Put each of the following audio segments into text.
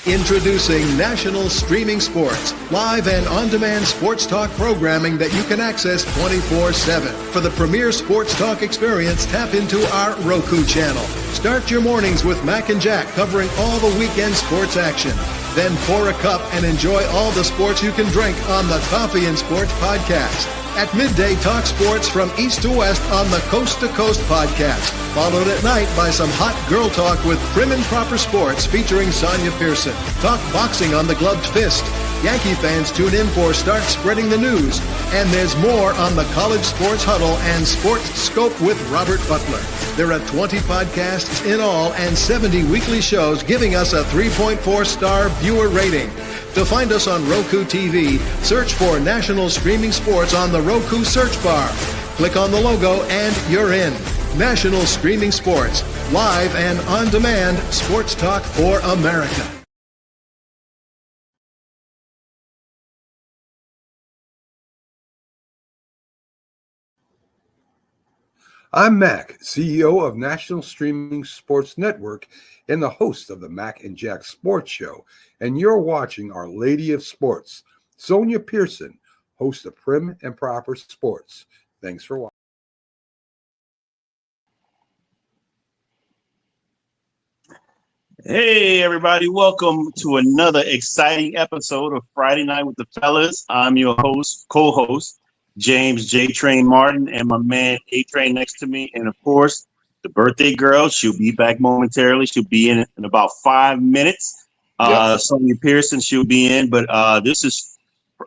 Introducing National Streaming Sports, live and on-demand sports talk programming that you can access 24/7. For the premier sports talk experience, tap into our Roku channel. Start your mornings with Mac and Jack covering all the weekend sports action. Then pour a cup and enjoy all the sports you can drink on the Coffee and Sports podcast. At midday, talk sports from east to west on the Coast to Coast podcast. Followed at night by some hot girl talk with Prim and Proper Sports featuring Sonja Pearson. Talk boxing on the Gloved Fist. Yankee fans tune in for Start Spreading the News. And there's more on the College Sports Huddle and Sports Scope with Robert Butler. There are 20 podcasts in all and 70 weekly shows giving us a 3.4-star viewer rating. To find us on Roku TV, search for National Streaming Sports on the Roku search bar. Click on the logo and you're in. National Streaming Sports, live and on-demand sports talk for America. I'm Mac, CEO of National Streaming Sports Network and the host of the Mac and Jack Sports Show, and you're watching Our Lady of Sports, Sonja Pearson, host of Prim and Proper Sports. Thanks for watching. Hey, everybody. Welcome to another exciting episode of Friday Night with the Fellas. I'm your host, co-host, James J-Train Martin, and my man A-Train next to me. And, of course, the birthday girl. She'll be back momentarily. She'll be in about 5 minutes. Sonja Pearson, she'll be in. But this is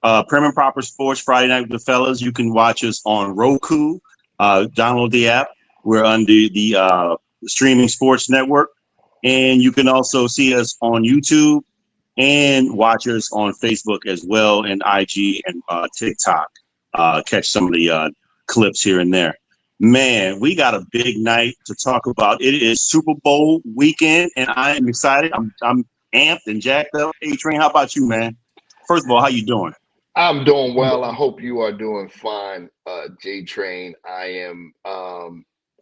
Prim and Proper Sports, Friday Night with the Fellas. You can watch us on Roku. Download the app. We're under the Streaming Sports Network. And you can also see us on YouTube and watch us on Facebook as well, and IG and TikTok. Catch some of the clips here and there. Man, we got a big night to talk about. It is Super Bowl weekend, and I am excited. I'm amped and jacked up. Hey, Train, how about you, man? First of all, how you doing? I'm doing well. I hope you are doing fine, J-Train. I am,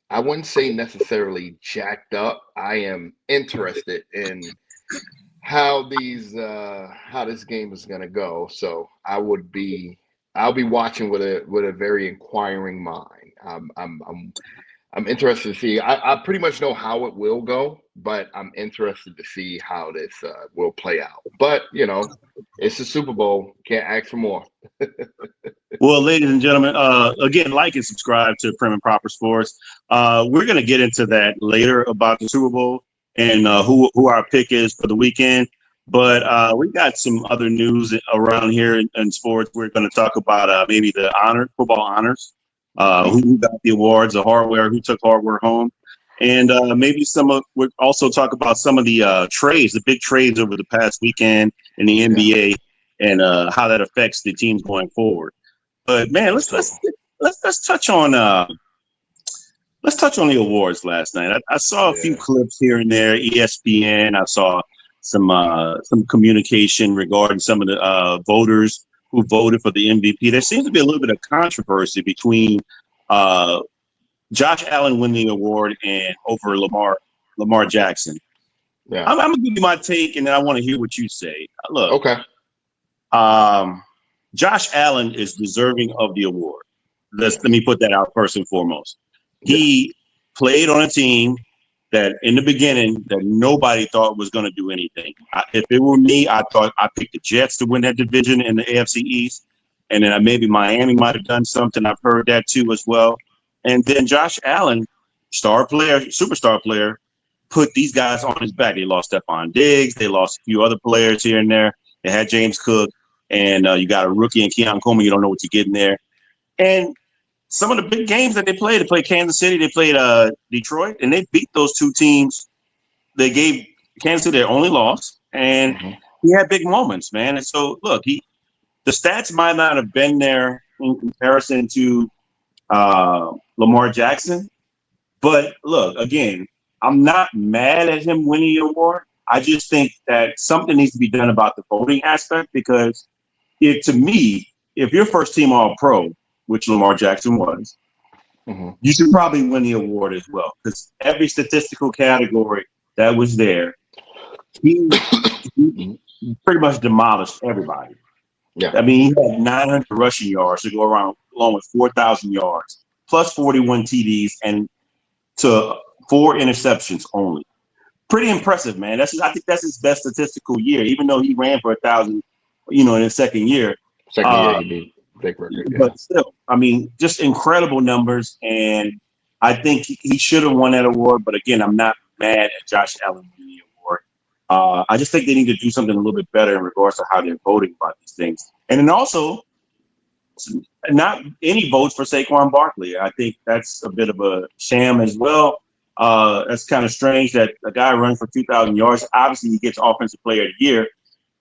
I wouldn't say necessarily jacked up. I am interested in how this game is going to go. So I'll be watching with a very inquiring mind. I'm interested to see. I pretty much know how it will go, but I'm interested to see how this will play out. But it's the Super Bowl. Can't ask for more. Well, ladies and gentlemen, again, like and subscribe to Prim and Proper Sports. We're going to get into that later about the Super Bowl and who our pick is for the weekend. But we got some other news around here in sports. We're going to talk about maybe the football honors, who got the awards, the hardware, who took hardware home. And maybe we'll also talk about some of the trades, the big trades over the past weekend in the NBA and how that affects the teams going forward. But man, let's touch on the awards last night. I saw a few clips here and there, ESPN. I saw some communication regarding some of the voters who voted for the MVP. There seems to be a little bit of controversy between Josh Allen winning the award and over Lamar Jackson. Yeah. I'm gonna give you my take, and then I want to hear what you say. Look, okay. Josh Allen is deserving of the award. Let me put that out first and foremost. He played on a team that in the beginning that nobody thought was going to do anything. If it were me, I thought I picked the Jets to win that division in the AFC East. And then maybe Miami might have done something. I've heard that too as well. And then Josh Allen, superstar player, put these guys on his back. They lost Stephon Diggs. They lost a few other players here and there. They had James Cook. And you got a rookie in Keon Coleman. You don't know what you're getting there. And some of the big games that they played Kansas City, they played Detroit, and they beat those two teams. They gave Kansas City their only loss, and he had big moments, man. And so, look, the stats might not have been there in comparison to Lamar Jackson. But, look, again, I'm not mad at him winning the award. I just think that something needs to be done about the voting aspect because, to me, if you're first team All-Pro, which Lamar Jackson was, you should probably win the award as well. Because every statistical category that was there, he pretty much demolished everybody. Yeah. I mean, he had 900 rushing yards to go around, along with 4,000 yards, plus 41 TDs, and to 4 interceptions only. Pretty impressive, man. I think that's his best statistical year, even though he ran for 1,000, in his second year. Second year, he beat big record. Yeah. But still, I mean, just incredible numbers, and I think he should have won that award. But again, I'm not mad at Josh Allen winning the award. I just think they need to do something a little bit better in regards to how they're voting about these things. And then also, not any votes for Saquon Barkley. I think that's a bit of a sham as well. That's kind of strange that a guy runs for 2,000 yards. Obviously, he gets Offensive Player of the Year,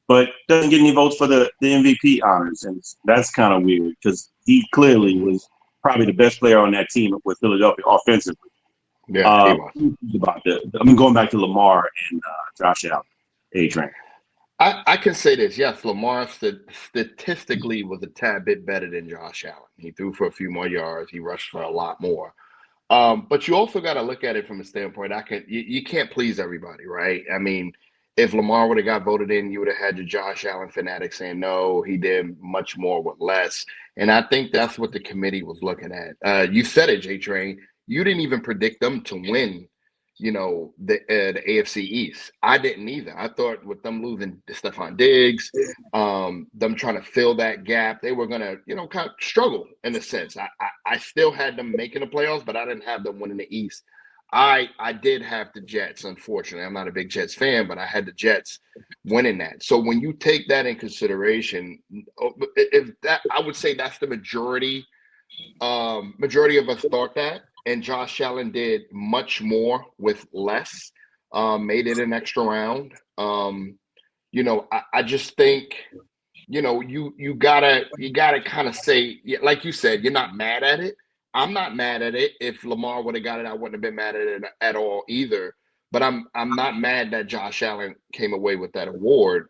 but doesn't get any votes for the MVP honors. And that's kind of weird because he clearly was probably the best player on that team with Philadelphia offensively. Yeah, he was. Going back to Lamar and Josh Allen, A-Train. I can say this. Yes, Lamar statistically was a tad bit better than Josh Allen. He threw for a few more yards. He rushed for a lot more. But you also got to look at it from a standpoint. You can't please everybody, right? I mean, if Lamar would have got voted in, you would have had your Josh Allen fanatics saying, no, he did much more with less. And I think that's what the committee was looking at. You said it, J-Train. You didn't even predict them to win, the AFC East. I didn't either. I thought with them losing Stephon Diggs, them trying to fill that gap, they were going to, kind of struggle in a sense. I still had them making the playoffs, but I didn't have them winning the East. I did have the Jets, unfortunately. I'm not a big Jets fan, but I had the Jets winning that. So when you take that in consideration, I would say that's the majority of us thought that. And Josh Allen did much more with less, made it an extra round. I just think, you gotta kind of say, like you said, you're not mad at it. I'm not mad at it. If Lamar would have got it, I wouldn't have been mad at it at all either. But I'm not mad that Josh Allen came away with that award,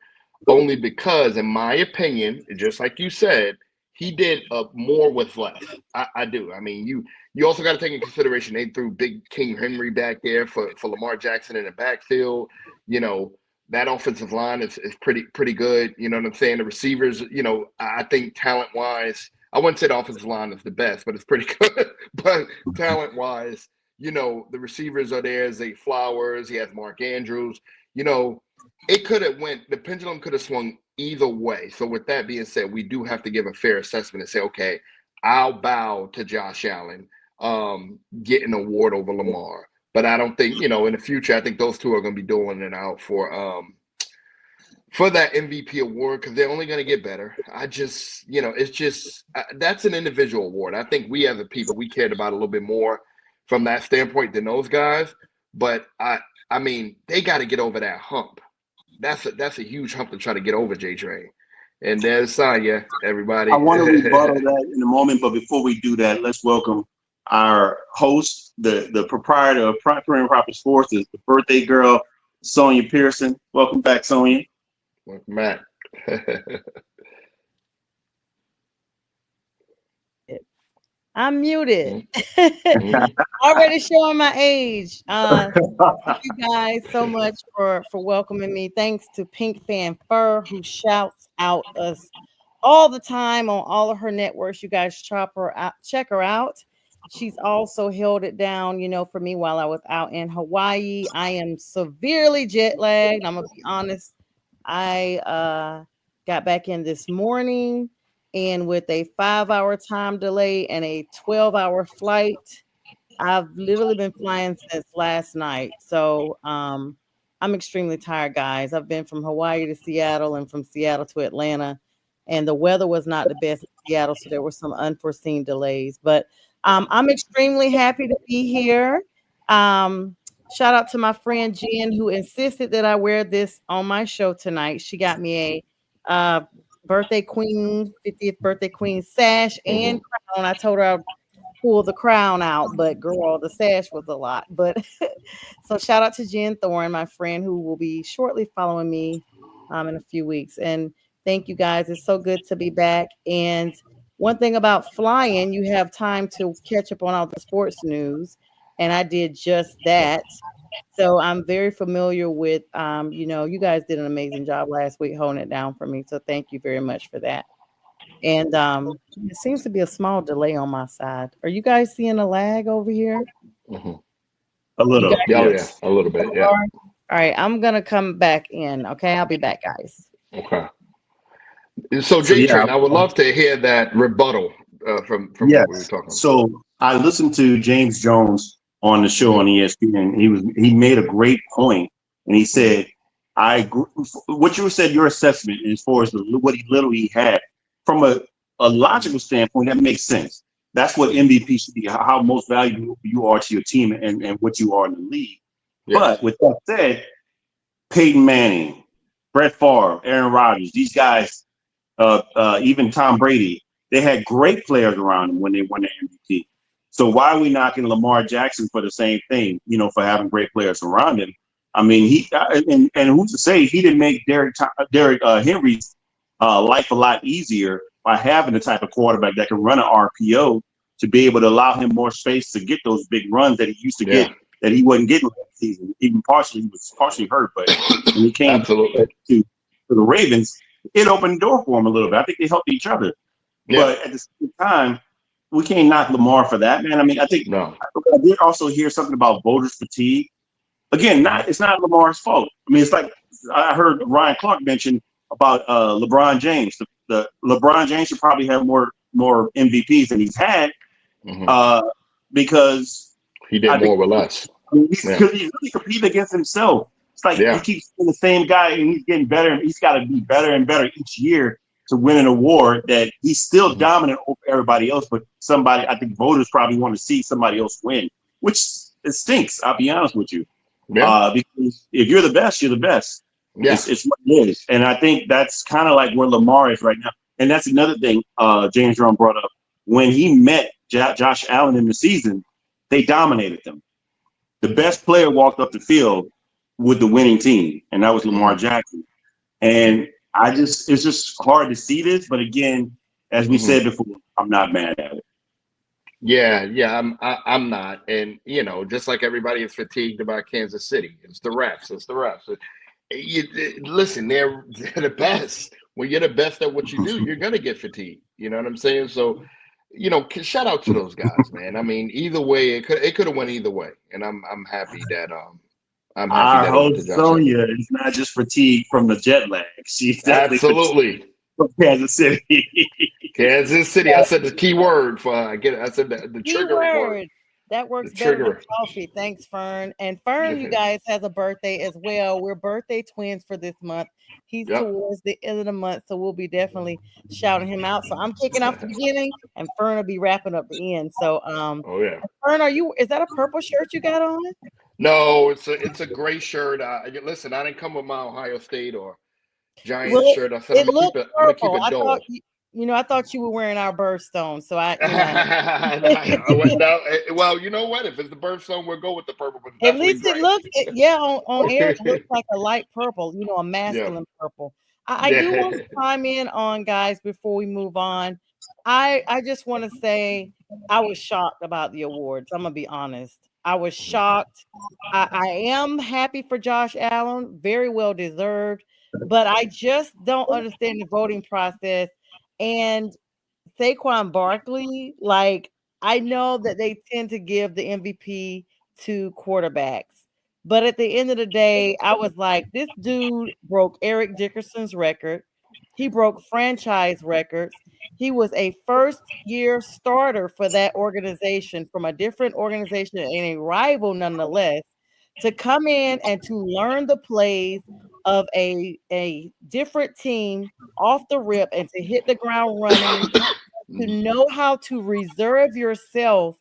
only because, in my opinion, just like you said, he did more with less. I do. I mean, you also got to take into consideration they threw Big King Henry back there for Lamar Jackson in the backfield. That offensive line is pretty good. You know what I'm saying? The receivers, I think talent-wise, I wouldn't say the offensive line is the best, but it's pretty good. But talent-wise, the receivers are there. Zay Flowers. He has Mark Andrews. It could have the pendulum could have swung either way. So with that being said, we do have to give a fair assessment and say, okay, I'll bow to Josh Allen getting an award over Lamar. But I don't think, in the future, I think those two are going to be doing it out for that MVP award because they're only going to get better. I just, it's just that's an individual award. I think we as a people, we cared about a little bit more from that standpoint than those guys. But I mean, they got to get over that hump. That's a huge hump to try to get over, J-Train. And there's Sonja, everybody. I want to rebuttal that in a moment, but before we do that, let's welcome our host, the proprietor of Prim Proper Sports, is the birthday girl, Sonja Pearson. Welcome back, Sonja. Welcome back. I'm muted. Already showing my age. Thank you guys so much for welcoming me. Thanks to Pink Fan Fur, who shouts out us all the time on all of her networks. You guys check her out. She's also held it down, for me while I was out in Hawaii. I am severely jet lagged. I'm gonna be honest. I got back in this morning. And with a 5-hour time delay and a 12-hour flight, I've literally been flying since last night. So I'm extremely tired, guys. I've been from Hawaii to Seattle and from Seattle to Atlanta. And the weather was not the best in Seattle, so there were some unforeseen delays. But I'm extremely happy to be here. Shout out to my friend Jen, who insisted that I wear this on my show tonight. She got me a 50th birthday queen sash and crown. I told her I'd pull the crown out, but girl, the sash was a lot. But so shout out to Jen Thorne, my friend, who will be shortly following me in a few weeks. And thank you guys. It's so good to be back. And one thing about flying, you have time to catch up on all the sports news. And I did just that. So I'm very familiar with, you guys did an amazing job last week holding it down for me. So thank you very much for that. And it seems to be a small delay on my side. Are you guys seeing a lag over here? Mm-hmm. A You little, guys Yeah, yes. a little bit. Yeah. are? All right, I'm gonna come back in. Okay, I'll be back, guys. Okay. So So J yeah, Train, I would love to hear that rebuttal from what we were yes. talking about. So I listened to James Jones on the show on Mm-hmm. ESPN. He made a great point, and he Mm-hmm. said, "I agree, what you said. Your assessment as far as what he literally had from a logical standpoint, that makes sense. That's what MVP should be. How most valuable you are to your team and what you are in the league. Yes. But with that said, Peyton Manning, Brett Favre, Aaron Rodgers, these guys, even Tom Brady, they had great players around them when they won the MVP. So why are we knocking Lamar Jackson for the same thing? For having great players around him. I mean, and who's to say he didn't make Derrick Henry's life a lot easier by having the type of quarterback that can run an RPO to be able to allow him more space to get those big runs that he used to get Yeah. that he wasn't getting last season. Even partially, he was partially hurt, but when he came Absolutely. to the Ravens, it opened the door for him a little bit. I think they helped each other. Yeah. But at the same time, we can't knock Lamar for that, man. I mean, I think No. I did also hear something about voters fatigue. Again, it's not Lamar's fault. I mean, it's like I heard Ryan Clark mention about LeBron James. The LeBron James should probably have more MVPs than he's had Mm-hmm. because He did I think more with less. he's Yeah. really competing against himself. It's like he Yeah. keeps being the same guy and he's getting better and he's got to be better and better each year to win an award that he's still Mm-hmm. dominant over everybody else. But I think voters probably want to see somebody else win, which it stinks. I'll be honest with you. Yeah. Because if you're the best, you're the best. Yeah. It's what it is. And I think that's kind of like where Lamar is right now. And that's another thing James Brown brought up. When he met Josh Allen in the season, they dominated them. The best player walked up the field with the winning team, and that was Lamar Jackson. And it's just hard to see this. But again, as we said before, I'm not mad at it. Yeah, I'm not, and just like everybody is fatigued about Kansas City, it's the refs. Listen, they're the best. When you're the best at what you do, you're gonna get fatigued. You know what I'm saying? So, shout out to those guys, man. I mean, either way, it could have went either way, and I'm happy that Our it went to host Josh Allen. Sonja is not just fatigued from the jet lag; she's definitely Absolutely. from Kansas City. Kansas City. I said the key word for I said the trigger word. That works The better than trigger. coffee. Thanks, Fern. And Fern, you guys, has a birthday as well. We're birthday twins for this month. He's Yep. towards the end of the month, so we'll be definitely shouting him out. So I'm kicking off the beginning, and Fern will be wrapping up the end. So, Oh yeah. Fern, is that a purple shirt you got on? No, it's a gray shirt. Listen, I didn't come with my Ohio State or Giants Well, shirt. I said it looked I'm gonna keep purple. it dull. I thought you were wearing our birthstone. So Well, you know what? If it's the birthstone, we'll go with the purple, but at definitely least it gray. looks, on air, it looks like a light purple, a masculine purple. I do want to chime in on, guys, before we move on. I just want to say I was shocked about the awards. I'm going to be honest. I was shocked. I am happy for Josh Allen, very well deserved, but I just don't understand the voting process. And Saquon Barkley, I know that they tend to give the MVP to quarterbacks, but at the end of the day, I was like, this dude broke Eric Dickerson's record. He broke franchise records. He was a first-year starter for that organization from a different organization and a rival nonetheless, to come in and to learn the plays of a different team off the rip and to hit the ground running, to know how to reserve yourself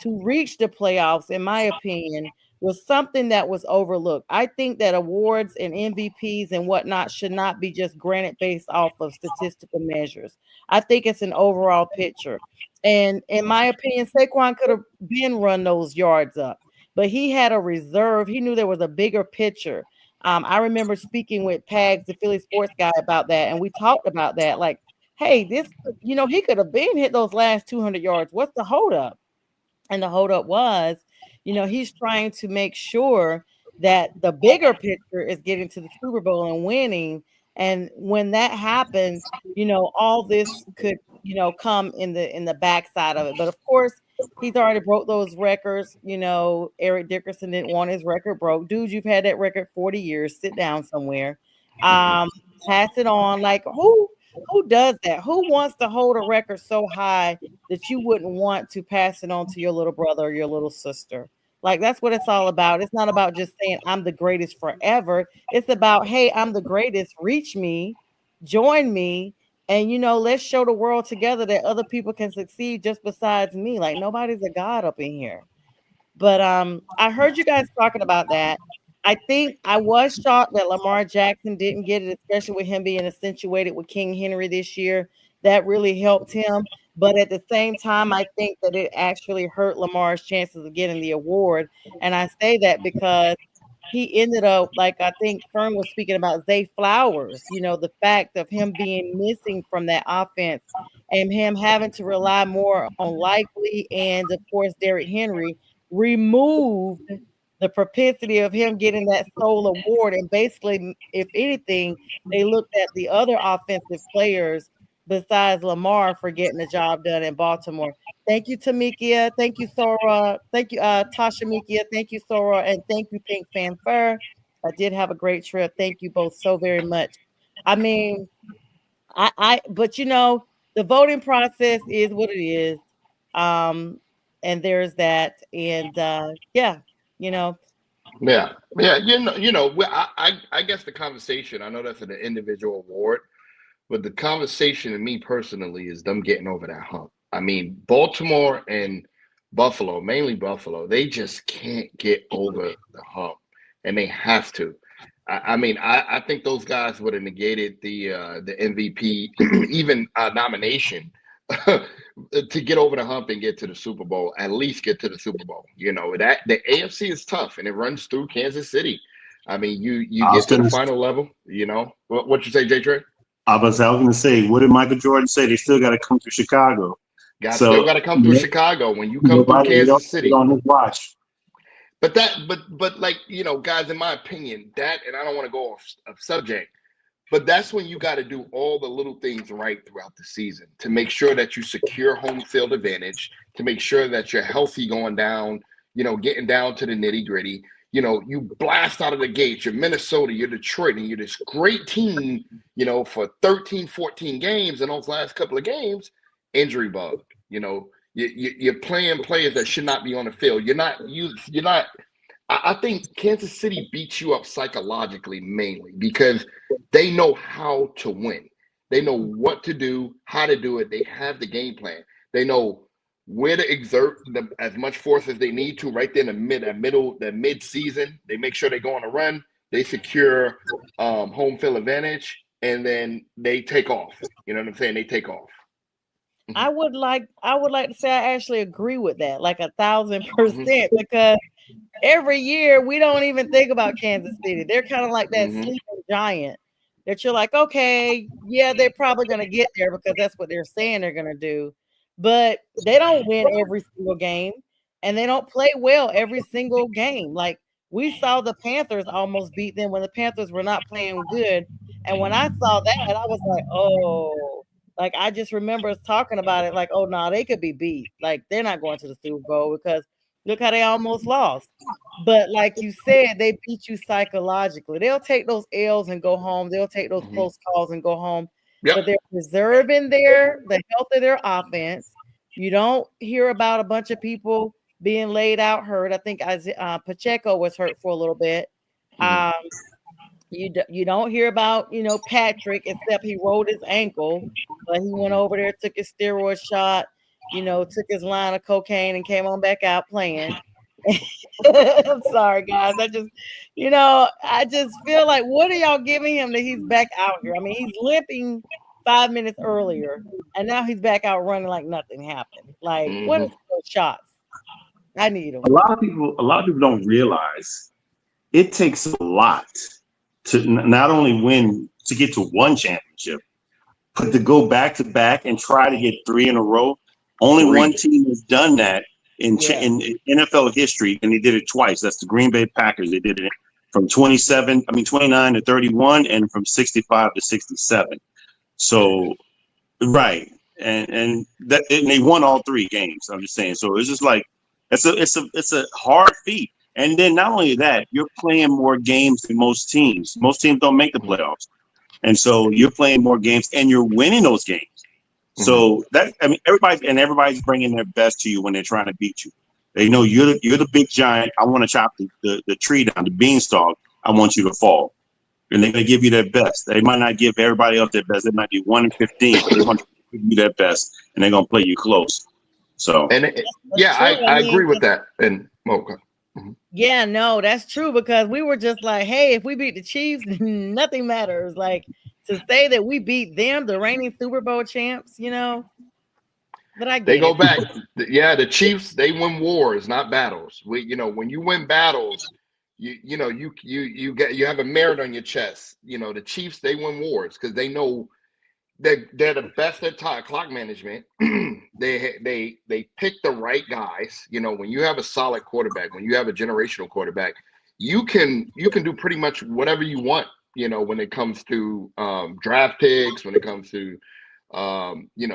to reach the playoffs, in my opinion, was something that was overlooked. I think that awards and MVPs and whatnot should not be just granted based off of statistical measures. I think it's an overall picture. And in my opinion, Saquon could have been run those yards up, but he had a reserve. He knew there was a bigger picture. I remember speaking with Pags, the Philly sports guy, about that, and we talked about that. Like, hey, he could have been hit those last 200 yards. What's the holdup? And the holdup was, he's trying to make sure that the bigger picture is getting to the Super Bowl and winning. And when that happens, all this could, come in the backside of it. But of course, he's already broke those records. Eric Dickerson didn't want his record broke. Dude, you've had that record 40 years. Sit down somewhere. Pass it on. Like who does that? Who wants to hold a record so high that you wouldn't want to pass it on to your little brother or your little sister? Like that's what it's all about. It's not about just saying I'm the greatest forever. It's about, hey, I'm the greatest. Reach me, join me, and let's show the world together that other people can succeed just besides me. Like nobody's a god up in here. But I heard you guys talking about that. I think I was shocked that Lamar Jackson didn't get it, especially with him being accentuated with King Henry this year. That really helped him. But at the same time, I think that it actually hurt Lamar's chances of getting the award. And I say that because he ended up, like I think Fern was speaking about Zay Flowers, the fact of him being missing from that offense and him having to rely more on Likely and, of course, Derrick Henry removed the propensity of him getting that sole award. And basically, if anything, they looked at the other offensive players besides Lamar for getting the job done in Baltimore. Thank you, Tamikia. Thank you, Sora. Thank you, Tasha Mikia. Thank you, Sora. And thank you, Pink Fanfare. I did have a great trip. Thank you both so very much. I mean, but the voting process is what it is. And there's that. And yeah. Yeah. I guess the conversation, I know that's an individual award, but the conversation to me personally is them getting over that hump. I mean, Baltimore and Buffalo, mainly Buffalo, they just can't get over the hump, and they have to. I think those guys would have negated the MVP even nomination to get over the hump and get to the Super Bowl, at least get to the Super Bowl. That the AFC is tough and it runs through Kansas City. I mean, you get to the final level, what you say, J-Train? I was going to say, what did Michael Jordan say? They still got to come through Chicago. Still got to come through Chicago when you come through Kansas City. On his watch. But like, guys, in my opinion, that, and I don't want to go off subject, but that's when you got to do all the little things right throughout the season to make sure that you secure home field advantage, to make sure that you're healthy going down, getting down to the nitty gritty. You blast out of the gates, you're Minnesota, you're Detroit, and you're this great team, for 13, 14 games. And those last couple of games, injury bug. You're playing players that should not be on the field. You're not. I think Kansas City beats you up psychologically mainly because they know how to win. They know what to do, how to do it. They have the game plan. They know where to exert as much force as they need to right there in the mid-season. They make sure they go on a run. They secure home field advantage, and then they take off. You know what I'm saying? They take off. I would like to say I actually agree with that, like 1,000%, because every year we don't even think about Kansas City. They're kind of like that sleeping giant that you're like, okay, yeah, they're probably going to get there because that's what they're saying they're going to do. But they don't win every single game, and they don't play well every single game. Like we saw the Panthers almost beat them when the Panthers were not playing good. And when I saw that, I was like, oh, like I just remember us talking about it like, oh, no, they could be beat. Like they're not going to the Super Bowl because look how they almost lost. But like you said, they beat you psychologically. They'll take those L's and go home. They'll take those close calls and go home. Yep. But they're preserving the health of their offense. You don't hear about a bunch of people being laid out hurt. I think Pacheco was hurt for a little bit. You don't hear about, Patrick, except he rolled his ankle, but he went over there, took his steroid shot, took his line of cocaine and came on back out playing. I'm sorry, guys. I just feel like, what are y'all giving him that he's back out here? I mean, he's limping 5 minutes earlier, and now he's back out running like nothing happened. Like, what are those shots? I need them. A lot of people don't realize it takes a lot to not only win to get to one championship, but to go back to back and try to get 3 in a row. Only one team has done that in NFL history, and they did it twice. That's the Green Bay Packers. They did it from 29 to 31, and from 65 to 67. So, right, and they won all 3 games. I'm just saying. So it's just like it's a hard feat. And then not only that, you're playing more games than most teams. Most teams don't make the playoffs, and so you're playing more games, and you're winning those games. So everybody's bringing their best to you when they're trying to beat you. They know you're the big giant. I want to chop the tree down, the beanstalk. I want you to fall, and they're gonna give you their best. They might not give everybody else their best. They might be 1 in 15, but they're gonna give you their best, and they're gonna play you close. So I agree with that. And okay. Yeah, no, that's true, because we were just like, hey, if we beat the Chiefs, nothing matters. Like, to say that we beat them, the reigning Super Bowl champs, but I get they go it. back. Yeah, the Chiefs, they win wars, not battles. When you win battles, you have a merit on your chest. The Chiefs, they win wars because they know they're the best at clock management. They pick the right guys. When you have a solid quarterback, when you have a generational quarterback, you can do pretty much whatever you want. When it comes to draft picks, when it comes to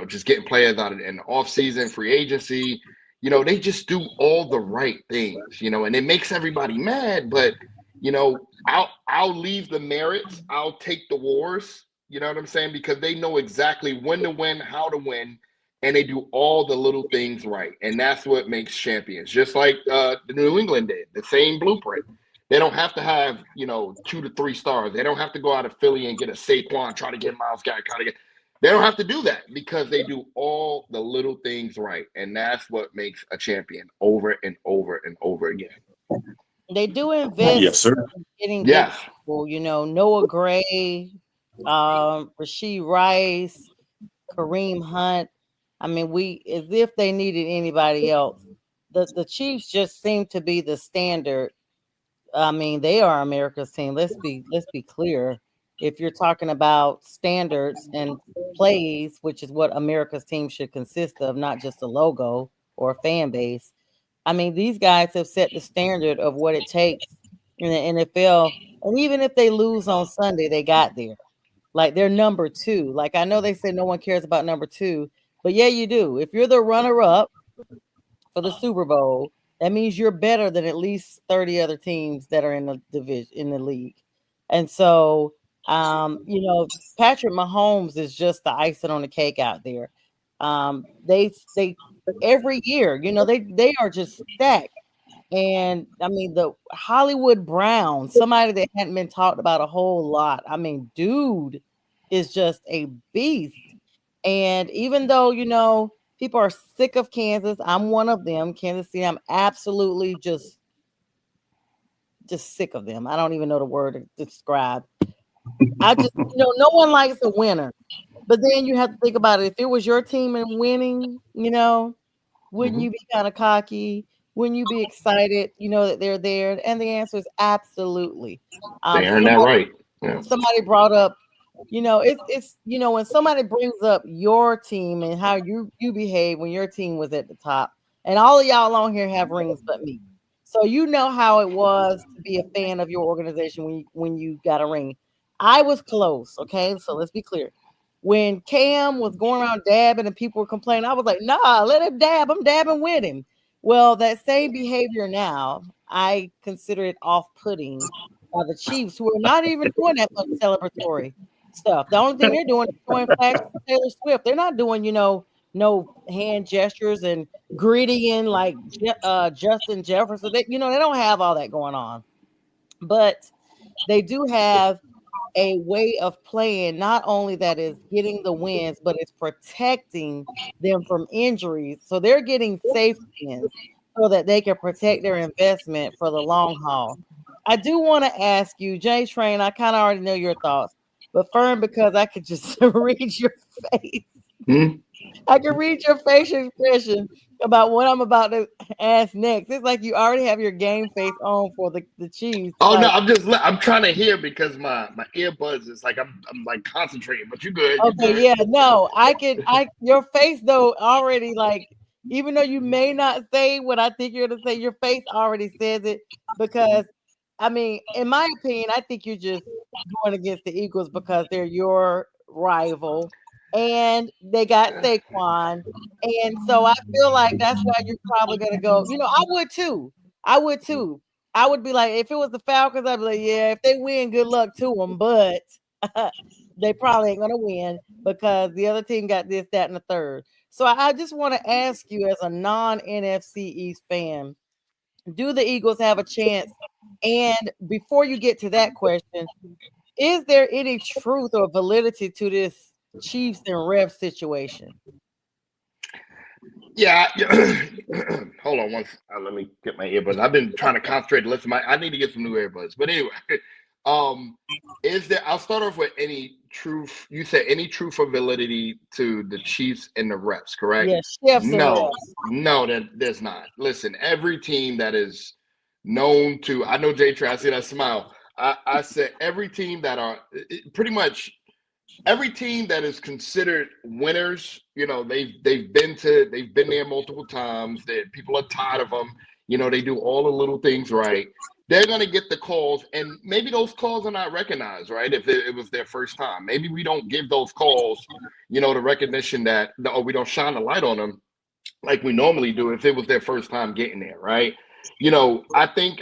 just getting players out in the offseason, free agency. They just do all the right things. And it makes everybody mad. But I'll leave the merits. I'll take the wars. You know what I'm saying? Because they know exactly when to win, how to win, and they do all the little things right. And that's what makes champions. Just like the New England did, the same blueprint. They don't have to have, 2 to 3 stars. They don't have to go out of Philly and get a Saquon, try to get Miles Garrett, They don't have to do that because they do all the little things right. And that's what makes a champion over and over and over again. They do invest yes, sir. in getting good people, Noah Gray, Rashee Rice, Kareem Hunt. I mean, as if they needed anybody else. The Chiefs just seem to be the standard. I mean, they are America's team. Let's be clear. If you're talking about standards and plays, which is what America's team should consist of, not just a logo or a fan base. I mean, these guys have set the standard of what it takes in the NFL. And even if they lose on Sunday, they got there. Like, they're number 2. Like, I know they say no one cares about number 2, but yeah, you do. If you're the runner-up for the Super Bowl, that means you're better than at least 30 other teams that are in the division, in the league. And so, Patrick Mahomes is just the icing on the cake out there. They every year, they are just stacked. And I mean, the Hollywood Brown, somebody that hadn't been talked about a whole lot. I mean, dude is just a beast. And even though, people are sick of Kansas, I'm one of them. Kansas City, I'm absolutely just sick of them. I don't even know the word to describe. I just, no one likes a winner. But then you have to think about it. If it was your team and winning, wouldn't you be kind of cocky? Wouldn't you be excited, that they're there? And the answer is absolutely. They earned that right. Yeah. Somebody brought up, it's when somebody brings up your team and how you behave when your team was at the top, and all of y'all on here have rings but me. So you know how it was to be a fan of your organization when you got a ring. I was close, okay? So let's be clear. When Cam was going around dabbing and people were complaining, I was like, nah, let him dab. I'm dabbing with him. Well, that same behavior now, I consider it off-putting by the Chiefs, who are not even doing that much celebratory stuff. The only thing they're doing is showing flags for Taylor Swift. They're not doing, no hand gestures and grittying like Justin Jefferson. They don't have all that going on. But they do have a way of playing, not only that is getting the wins, but it's protecting them from injuries. So they're getting safe wins so that they can protect their investment for the long haul. I do want to ask you, J-Train, I kind of already know your thoughts, but Fern, because I could just read your face. I can read your facial expression about what I'm about to ask next. It's like you already have your game face on for the Chiefs. Oh, like, no, I'm trying to hear because my earbuds is like I'm like concentrating, but you good. Okay, good. yeah, no, your face though already, like, even though you may not say what I think you're gonna say, your face already says it, because I mean, in my opinion, I think you're just going against the Eagles because they're your rival and they got Saquon. And so I feel like that's why you're probably going to go. You know, I would too. I would too. I would be like, if it was the Falcons, I'd be like, yeah, if they win, good luck to them. But they probably ain't going to win because the other team got this, that, and the third. So I just want to ask you, as a non-NFC East fan, do the Eagles have a chance? And before you get to that question, is there any truth or validity to this Chiefs and Rev situation? Yeah. Hold on once. Let me get my earbuds. I've been trying to concentrate to listen. I need to get some new earbuds. But anyway, is there? I'll start off with any truth. You said any truth or validity to the Chiefs and the refs, correct? Yes, no, there's not. Listen, every team that is known to, I know J-Train, I see that smile. I said every team that are pretty much every team that is considered winners, you know, they've been there multiple times. That people are tired of them. You know, they do all the little things right. They're gonna get the calls, and maybe those calls are not recognized, right? If it was their first time, maybe we don't give those calls, you know, the recognition that, or we don't shine the light on them like we normally do if it was their first time getting there, right? You know, I think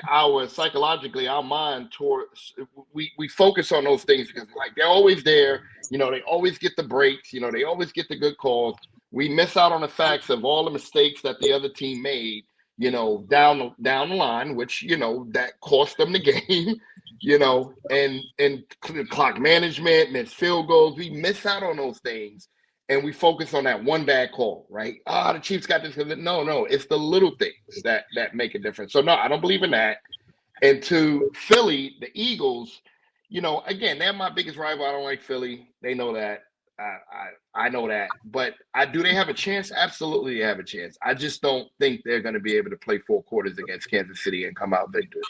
psychologically, our mind towards, we focus on those things because like they're always there, you know, they always get the breaks, you know, they always get the good calls. We miss out on the facts of all the mistakes that the other team made, you know, down the line, which, you know, that cost them the game, you know, and clock management, missed field goals. We miss out on those things. And we focus on that one bad call, right? The Chiefs got this. No, it's the little things that make a difference. So no, I don't believe in that. And to Philly, the Eagles, you know, again, they're my biggest rival. I don't like Philly. They know that. I know that. But do they have a chance? Absolutely, they have a chance. I just don't think they're going to be able to play 4 quarters against Kansas City and come out victors.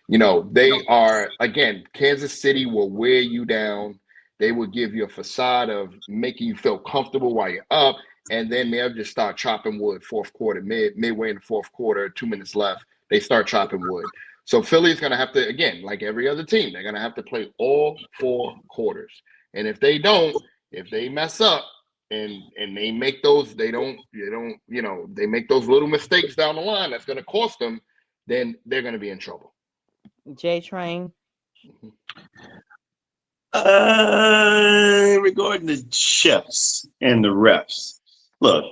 You know, they are, again, Kansas City will wear you down. They will give you a facade of making you feel comfortable while you're up, and then they'll just start chopping wood fourth quarter, midway in the fourth quarter, 2 minutes left, they start chopping wood. So Philly's going to have to, again, like every other team, they're going to have to play all 4 quarters. And if they mess up and they make those, they make those little mistakes down the line that's going to cost them, then they're going to be in trouble. J-Train. Regarding the chefs and the refs, look,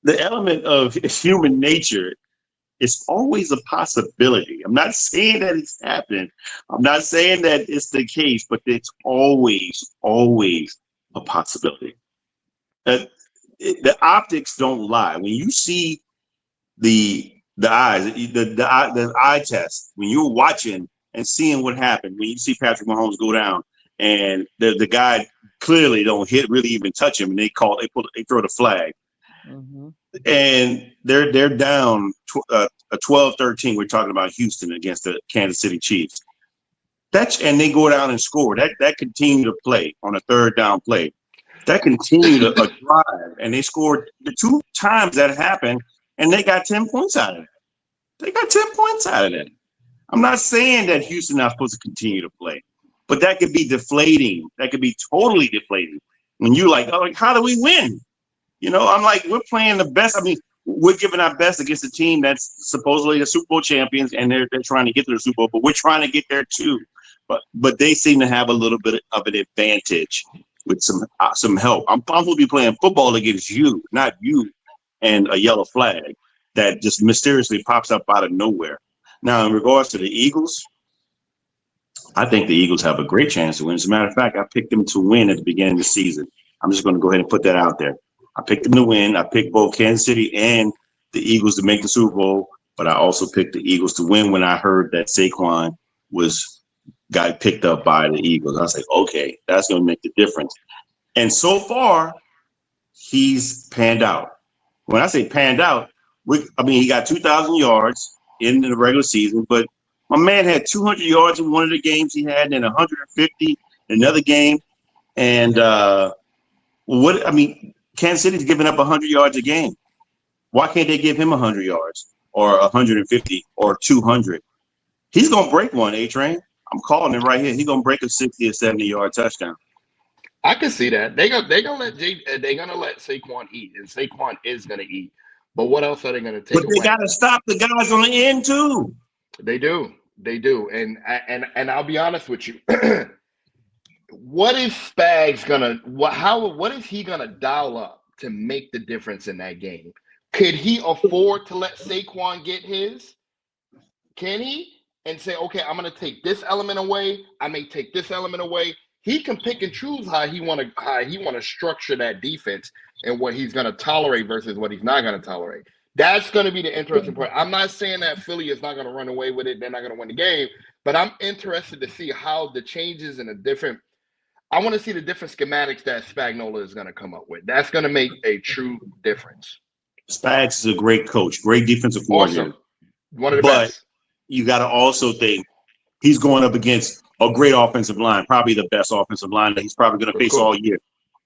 the element of human nature is always a possibility. I'm not saying that it's happening. I'm not saying that it's the case, but it's always a possibility. The optics don't lie. When you see the eyes, the eye test, when you're watching and seeing what happened, when you see Patrick Mahomes go down and the guy clearly don't really even touch him, and they throw the flag, and they're down a 12-13. We're talking about Houston against the Kansas City Chiefs. And they go down and score. That continued to play on a 3rd down play. That continued a drive, and they scored the 2 times that happened, and they got 10 points out of it. I'm not saying that Houston not supposed to continue to play, but that could be deflating. That could be totally deflating when you like, how do we win? You know, I'm like, we're playing the best. I mean, we're giving our best against a team that's supposedly the Super Bowl champions, and they're trying to get to the Super Bowl, but we're trying to get there too. But they seem to have a little bit of an advantage with some help. I'm supposed to be playing football against you, not you and a yellow flag that just mysteriously pops up out of nowhere. Now, in regards to the Eagles, I think the Eagles have a great chance to win. As a matter of fact, I picked them to win at the beginning of the season. I'm just going to go ahead and put that out there. I picked them to win. I picked both Kansas City and the Eagles to make the Super Bowl, but I also picked the Eagles to win when I heard that Saquon got picked up by the Eagles. I was like, okay, that's going to make the difference. And so far, he's panned out. When I say panned out, he got 2,000 yards in the regular season, but my man had 200 yards in one of the games he had, and 150 in another game. And Kansas City's giving up 100 yards a game. Why can't they give him 100 yards or 150 or 200? He's gonna break one, A-Train. I'm calling it right here. He's gonna break a 60 or 70-yard touchdown. I can see that. They're gonna let Saquon eat, and Saquon is gonna eat. But what else are they gonna take? But they gotta stop the guys on the end too. They do, and I'll be honest with you. What is Spags gonna? What is he gonna dial up to make the difference in that game? Could he afford to let Saquon get his? Can he? And say, okay, I'm going to take this element away. I may take this element away. He can pick and choose how he want to structure that defense and what he's going to tolerate versus what he's not going to tolerate. That's going to be the interesting part. I'm not saying that Philly is not going to run away with it. They're not going to win the game, but I'm interested to see how the changes and I want to see the different schematics that Spagnuolo is going to come up with. That's going to make a true difference. Spags is a great coach, great defensive coordinator. Awesome. One of the best. You got to also think he's going up against a great offensive line, probably the best offensive line that he's probably going to face all year.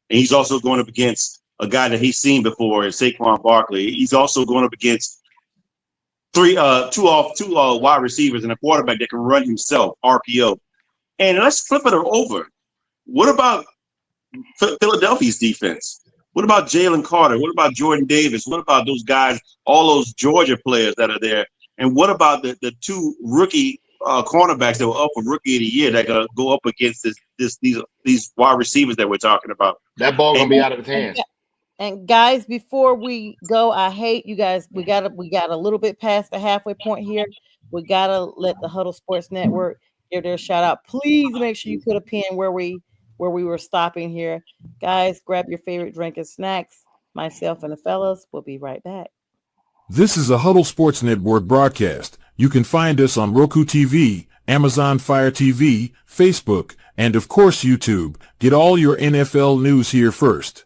And he's also going up against a guy that he's seen before, Saquon Barkley. He's also going up against two wide receivers and a quarterback that can run himself, RPO. And let's flip it over. What about Philadelphia's defense? What about Jalen Carter? What about Jordan Davis? What about those guys, all those Georgia players that are there? And what about the two rookie cornerbacks that were up for Rookie of the Year that gonna go up against these wide receivers that we're talking about? That ball gonna be out of his hands. And guys, before we go, I hate you guys. We got a little bit past the halfway point here. We gotta let the Huddle Sports Network give their shout out. Please make sure you put a pin where we were stopping here. Guys, grab your favorite drink and snacks. Myself and the fellas will be right back. This is a Huddle Sports Network broadcast. You can find us on Roku TV, Amazon Fire TV, Facebook, and of course YouTube. Get all your NFL news here first.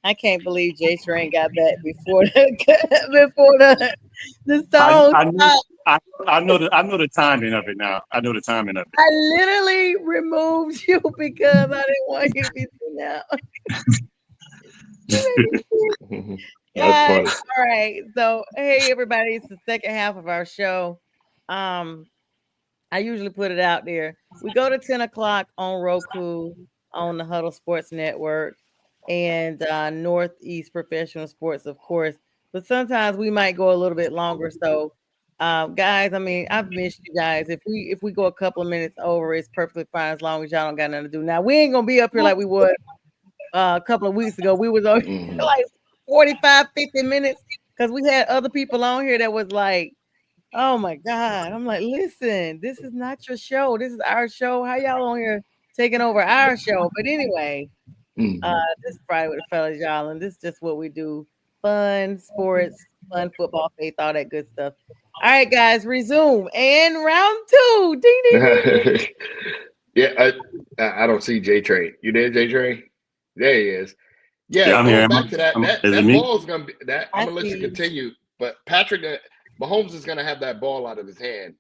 I can't believe J-Train got back before the song. I know the timing of it now. I know the timing of it. I literally removed you because I didn't want you to be seen out. That's funny. All right. So, hey, everybody, it's the second half of our show. I usually put it out there. We go to 10 o'clock on Roku on the Huddle Sports Network and Northeast Professional Sports, of course. But sometimes we might go a little bit longer. So, guys, I mean, I've missed you guys. If we go a couple of minutes over, it's perfectly fine as long as y'all don't got nothing to do. Now, we ain't gonna be up here like we would a couple of weeks ago. We was on like 45, 50 minutes because we had other people on here that was like, oh my God. I'm like, listen, this is not your show. This is our show. How y'all on here taking over our show? But anyway, this is Friday with the fellas, y'all, and this is just what we do. Fun, sports, fun, football, faith, all that good stuff. All right, guys, resume. And round two. Ding, ding, ding. Yeah, I don't see J-Train. You there, J-Train? There he is. Yeah, I'm here. back to that. That ball is going to be that. I'm going to let you continue. But Patrick, Mahomes is going to have that ball out of his hand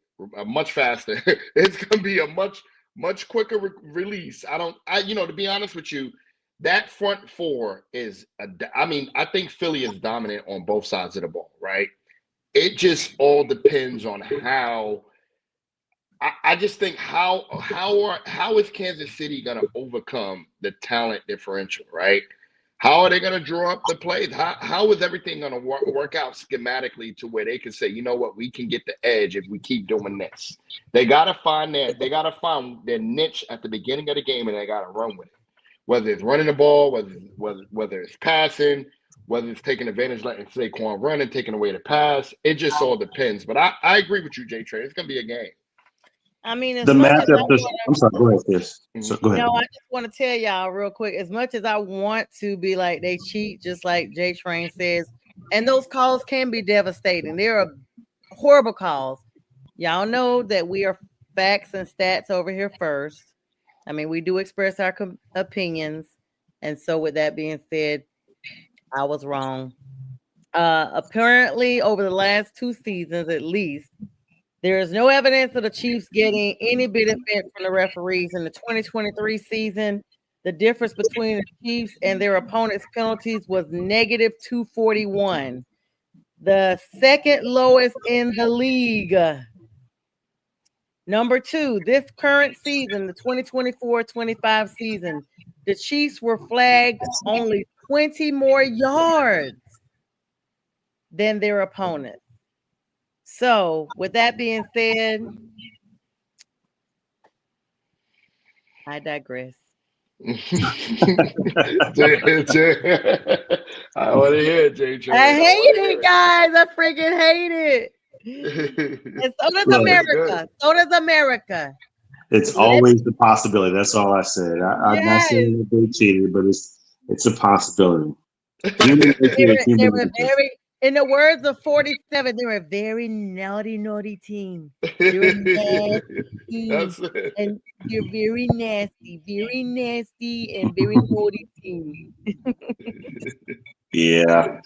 much faster. It's going to be a much quicker release. To be honest with you, that front four is, I think Philly is dominant on both sides of the ball, right? It just all depends on how. I just think how is Kansas City going to overcome the talent differential, right? How are they going to draw up the plays? How is everything going to work out schematically to where they can say, you know what, we can get the edge if we keep doing this? They got to find their niche at the beginning of the game, and they got to run with it. Whether it's running the ball, whether it's passing, whether it's taking advantage, letting Saquon run and taking away the pass, it just all depends. But I agree with you, J-Train. It's going to be a game. I mean, The matchup. I'm sorry. Go ahead, Chris. So, go ahead. No, I just want to tell y'all real quick. As much as I want to be like they cheat, just like J-Train says, and those calls can be devastating. There are horrible calls. Y'all know that we are facts and stats over here first. I mean, we do express our opinions, and so with that being said, I was wrong. Apparently, over the last 2 seasons, at least. There is no evidence of the Chiefs getting any benefit from the referees in the 2023 season. The difference between the Chiefs and their opponents' penalties was negative 241, the second lowest in the league. Number 2, this current season, the 2024-25 season, the Chiefs were flagged only 20 more yards than their opponents. So, with that being said, I digress. I want to hear it, J-Train. I hate it, guys. I freaking hate it. And so does America. So does America. It's always the possibility. That's all I said. I'm not saying that they cheated, but it's a possibility. They were very, in the words of 47, they were a very naughty team. They were nasty. And you're very nasty and very naughty team. Yeah.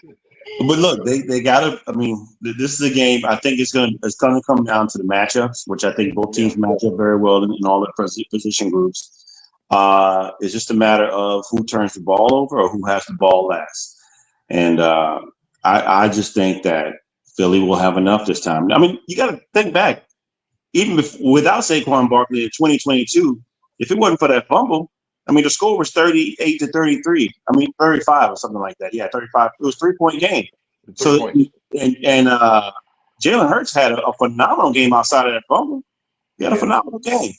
But look, they gotta. I mean, this is a game. I think it's gonna come down to the matchups, which I think both teams match up very well in all the position groups. It's just a matter of who turns the ball over or who has the ball last. And I just think that Philly will have enough this time. I mean, you got to think back, even without Saquon Barkley in 2022, if it wasn't for that fumble, I mean, the score was 38-33. I mean, 35 or something like that. Yeah, 35. It was a 3-point game. So, and Jalen Hurts had a phenomenal game outside of that fumble. He had a phenomenal game.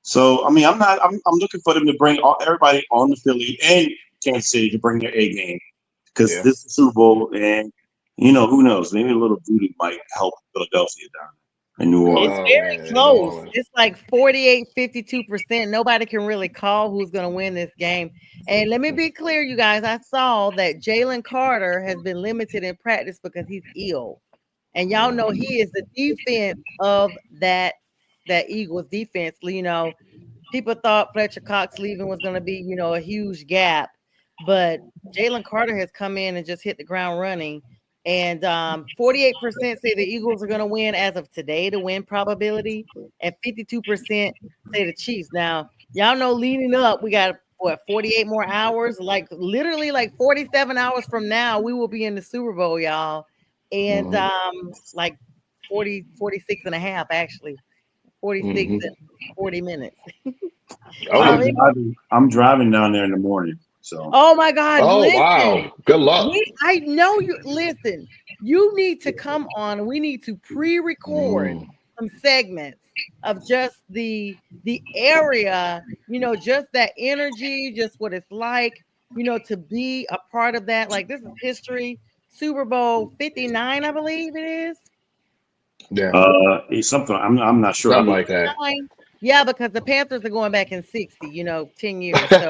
So, I mean, I'm looking for them to bring everybody on the Philly and Kansas City to bring their A game. Because this is the Super Bowl, and who knows? Maybe a little voodoo might help Philadelphia down in New Orleans. It's very close. It's like 48-52%. Nobody can really call who's going to win this game. And let me be clear, you guys. I saw that Jalen Carter has been limited in practice because he's ill, and y'all know he is the defense of that Eagles defense. People thought Fletcher Cox leaving was going to be a huge gap. But Jalen Carter has come in and just hit the ground running. And 48% say the Eagles are going to win as of today, the win probability. And 52% say the Chiefs. Now, y'all know leading up, we got, 48 more hours? Like literally like 47 hours from now, we will be in the Super Bowl, y'all. And like 46 and a half, actually. 46 and 40 minutes. I'm driving down there in the morning. So. Oh my God! Listen, wow! Good luck. I know you. Listen, you need to come on. We need to pre-record some segments of just the area. Just that energy, just what it's like. To be a part of that. Like this is history. Super Bowl 59, I believe it is. Yeah. It's something. I'm not sure. Something like that. Yeah, because the Panthers are going back in 60, 10 years. So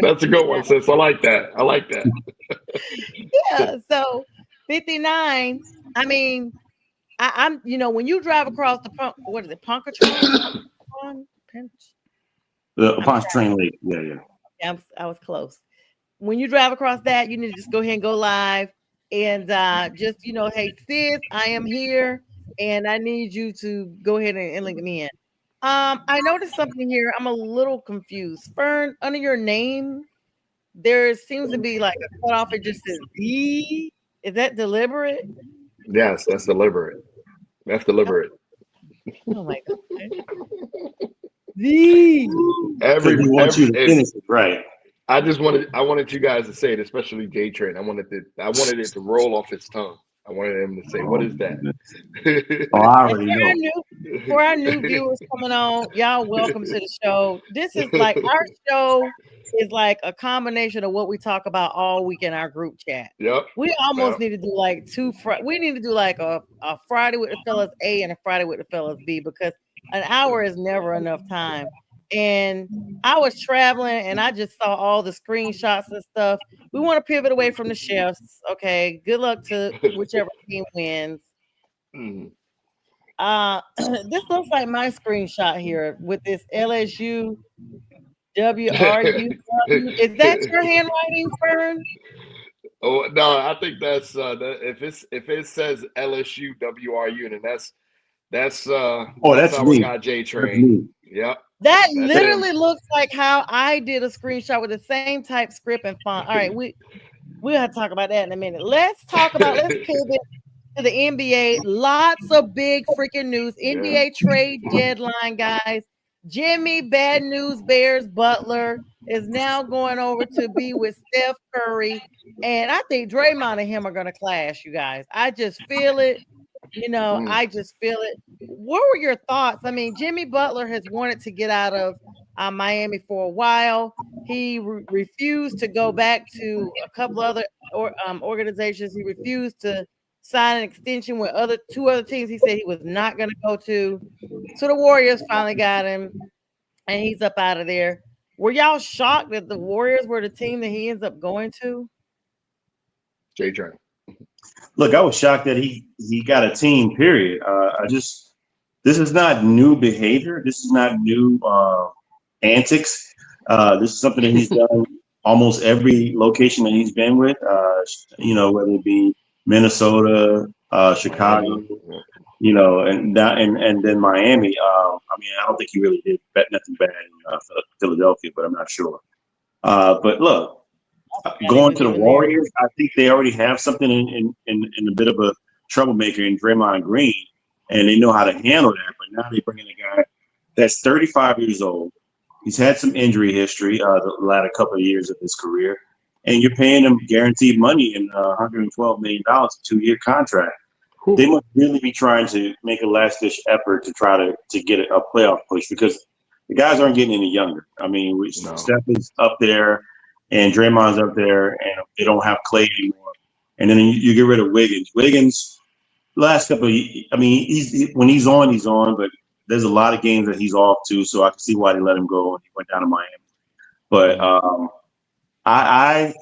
that's a good one, sis. I like that. Yeah, so 59. I mean, I'm when you drive across the Pontchartrain? The Pontchartrain Lake. Yeah. I was close. When you drive across that, you need to just go ahead and go live and just hey sis, I am here and I need you to go ahead and link me in. I noticed something here. I'm a little confused. Fern, under your name, there seems to be like a cutoff. It just says D. Is that deliberate? Yes, that's deliberate. Oh my God. D. Every want you to finish it, right? I wanted you guys to say it, especially J-Train. I wanted it to roll off his tongue. I wanted him to say, "What is that?" Oh, I And already know. for our new viewers coming on, y'all welcome to the show. This is like our show is like a combination of what we talk about all week in our group chat. Yep. We almost need to do like we need to do like a Friday with the fellas A and a Friday with the fellas B, because an hour is never enough time. And I was traveling and I just saw all the screenshots and stuff. We want to pivot away from the chefs. Okay. Good luck to whichever team wins. Mhm. This looks like my screenshot here with this LSU WRU. Is that your handwriting, Fern? Oh no, I think that's if it says LSU WRU, then that's That's our me. guy That's J-Train. me. Yep. That That's literally him. looks like how I did a screenshot with the same type script and font. All right, we'll have to talk about that in a minute. Let's pivot to the NBA. Lots of big freaking news. Yeah. NBA trade deadline, guys. Jimmy Bad News Bears Butler is now going over to be with Steph Curry. And I think Draymond and him are going to clash, you guys. I just feel it. I just feel it. What were your thoughts? I mean, Jimmy Butler has wanted to get out of Miami for a while. He refused to go back to a couple other organizations. He refused to sign an extension with two other teams. He said he was not going to go to. So the Warriors finally got him, and he's up out of there. Were y'all shocked that the Warriors were the team that he ends up going to? J-Train. Look, I was shocked that he got a team. Period. This is not new behavior. This is not new antics. This is something that he's done almost every location that he's been with. Whether it be Minnesota, Chicago, and then Miami. I don't think he really did nothing bad in Philadelphia, but I'm not sure. But look. Going to the Warriors, I think they already have something in a bit of a troublemaker in Draymond Green, and they know how to handle that. But now they bring in a guy that's 35 years old. He's had some injury history the latter couple of years of his career, and you're paying him guaranteed money in $112 million, a 2-year contract. Whew. They must really be trying to make a last-ditch effort to try to get a playoff push, because the guys aren't getting any younger. I mean, Steph is up there. And Draymond's up there, and they don't have Clay anymore. And then you get rid of Wiggins. Wiggins, last couple of, when he's on, but there's a lot of games that he's off too, so I can see why they let him go and he went down to Miami. But I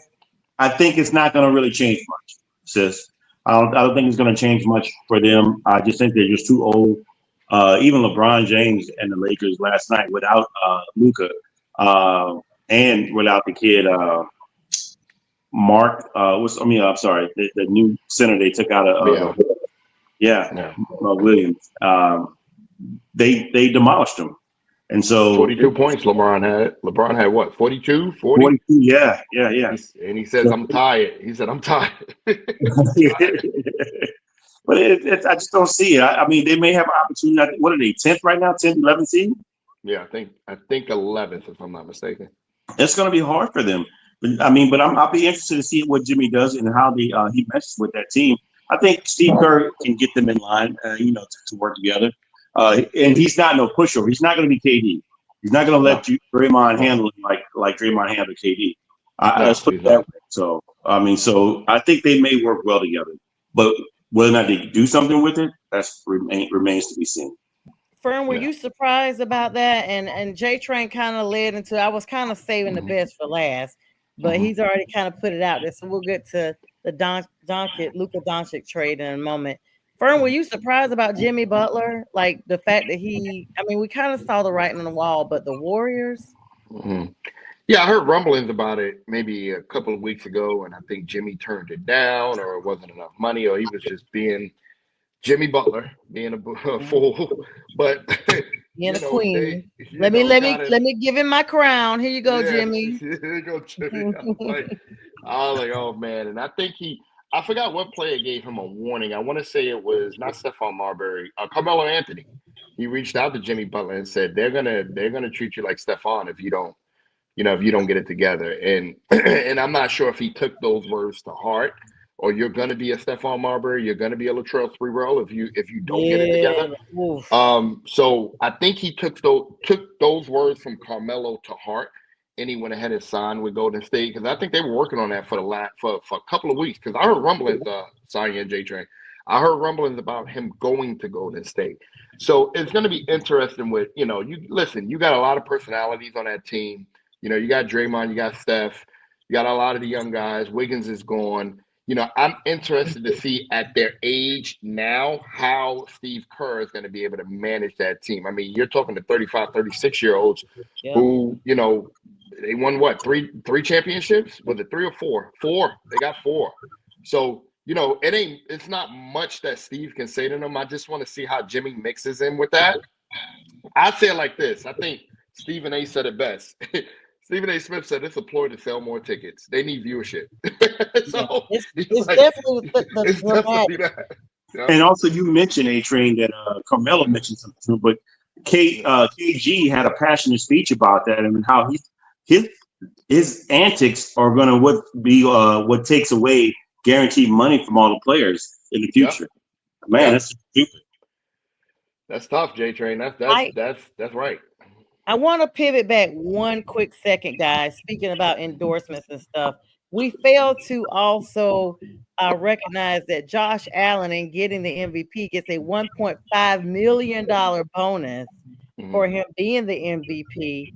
think it's not going to really change much, sis. I don't think it's going to change much for them. I just think they're just too old. Even LeBron James and the Lakers last night without Luka. And without the kid, Mark, I'm sorry, the new center they took out of, Williams. They demolished him. And so 42 points LeBron had. LeBron had what, 42, 40? 42, yeah. And he says, I'm tired. He said, I'm tired. But I just don't see it. I mean, they may have an opportunity. What are they, 10th right now, 10th, 11th seed? Yeah, I think 11th, if I'm not mistaken. It's going to be hard for them. But I'll be interested to see what Jimmy does and how he meshes with that team. I think Steve Kerr can get them in line, to work together. And he's not no pushover. He's not going to be KD. He's not going to let Draymond handle him like Draymond handled KD. Let's put it that way. So I think they may work well together. But whether or not they do something with it, remains to be seen. Fern, were you surprised about that? And J-Train kind of led into, I was kind of saving the best for last, but he's already kind of put it out there. So we'll get to the Luka Doncic trade in a moment. Fern, were you surprised about Jimmy Butler? Like the fact that we kind of saw the writing on the wall, but the Warriors? Mm-hmm. Yeah, I heard rumblings about it maybe a couple of weeks ago, and I think Jimmy turned it down, or it wasn't enough money, or he was just being Jimmy Butler, being a fool, but being a queen. Let me give him my crown. Here you go, Jimmy. Here you go, Jimmy. I was like, oh man, and I think I forgot what player gave him a warning. I want to say it was not Stephon Marbury, Carmelo Anthony. He reached out to Jimmy Butler and said they're gonna treat you like Stephon if you don't if you don't get it together. And and I'm not sure if he took those words to heart, or you're going to be a Stephon Marbury, you're going to be a Latrell Sprewell if you don't get it together. So I think he took those words from Carmelo to heart, and he went ahead and signed with Golden State, because I think they were working on that for a couple of weeks. Because I heard rumblings, Sonja and J-Train, I heard rumblings about him going to Golden State. So it's going to be interesting with, you got a lot of personalities on that team. You got Draymond, you got Steph, you got a lot of the young guys. Wiggins is gone. I'm interested to see at their age now how Steve Kerr is going to be able to manage that team. I mean, you're talking to 35, 36-year-olds who, they won what, three championships? Was it 3 or 4? 4. They got 4. So, it's not much that Steve can say to them. I just want to see how Jimmy mixes in with that. I say it like this. I think Stephen A. said it best. Stephen A. Smith said it's a ploy to sell more tickets. They need viewership. So it's definitely that. Yeah. And also, you mentioned A-Train that Carmelo mentioned something too, but KG had a passionate speech about that, and how his antics are going to what takes away guaranteed money from all the players in the future. Yep. Man, that's stupid. That's tough, J-Train. That's right. I want to pivot back one quick second, guys. Speaking about endorsements and stuff, we failed to also recognize that Josh Allen, in getting the MVP, gets a $1.5 million bonus for him being the MVP.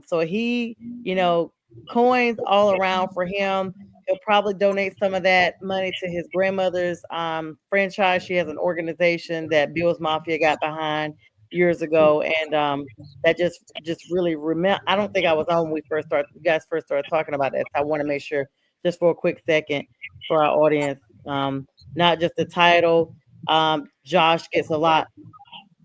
So he, coins all around for him. He'll probably donate some of that money to his grandmother's franchise. She has an organization that Bill's Mafia got behind years ago, and that just really I don't think I was on when you guys first started talking about that. So I want to make sure, just for a quick second, for our audience, not just the title. Josh gets a lot.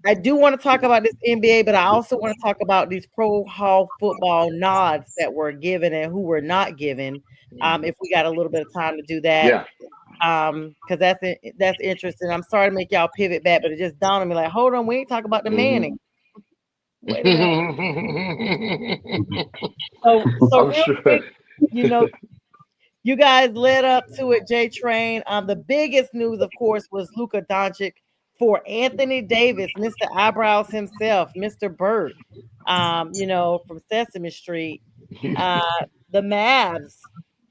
I do want to talk about this NBA, but I also want to talk about these pro hall football nods that were given and who were not given. If we got a little bit of time to do that. Because that's interesting. I'm sorry to make y'all pivot back, but it just dawned on me, like, hold on, we ain't talking about the Manning. Wait a minute. So real quick, you guys led up to it, J-Train. The biggest news, of course, was Luka Doncic for Anthony Davis, Mr. Eyebrows himself, Mr. Burt, from Sesame Street. The Mavs,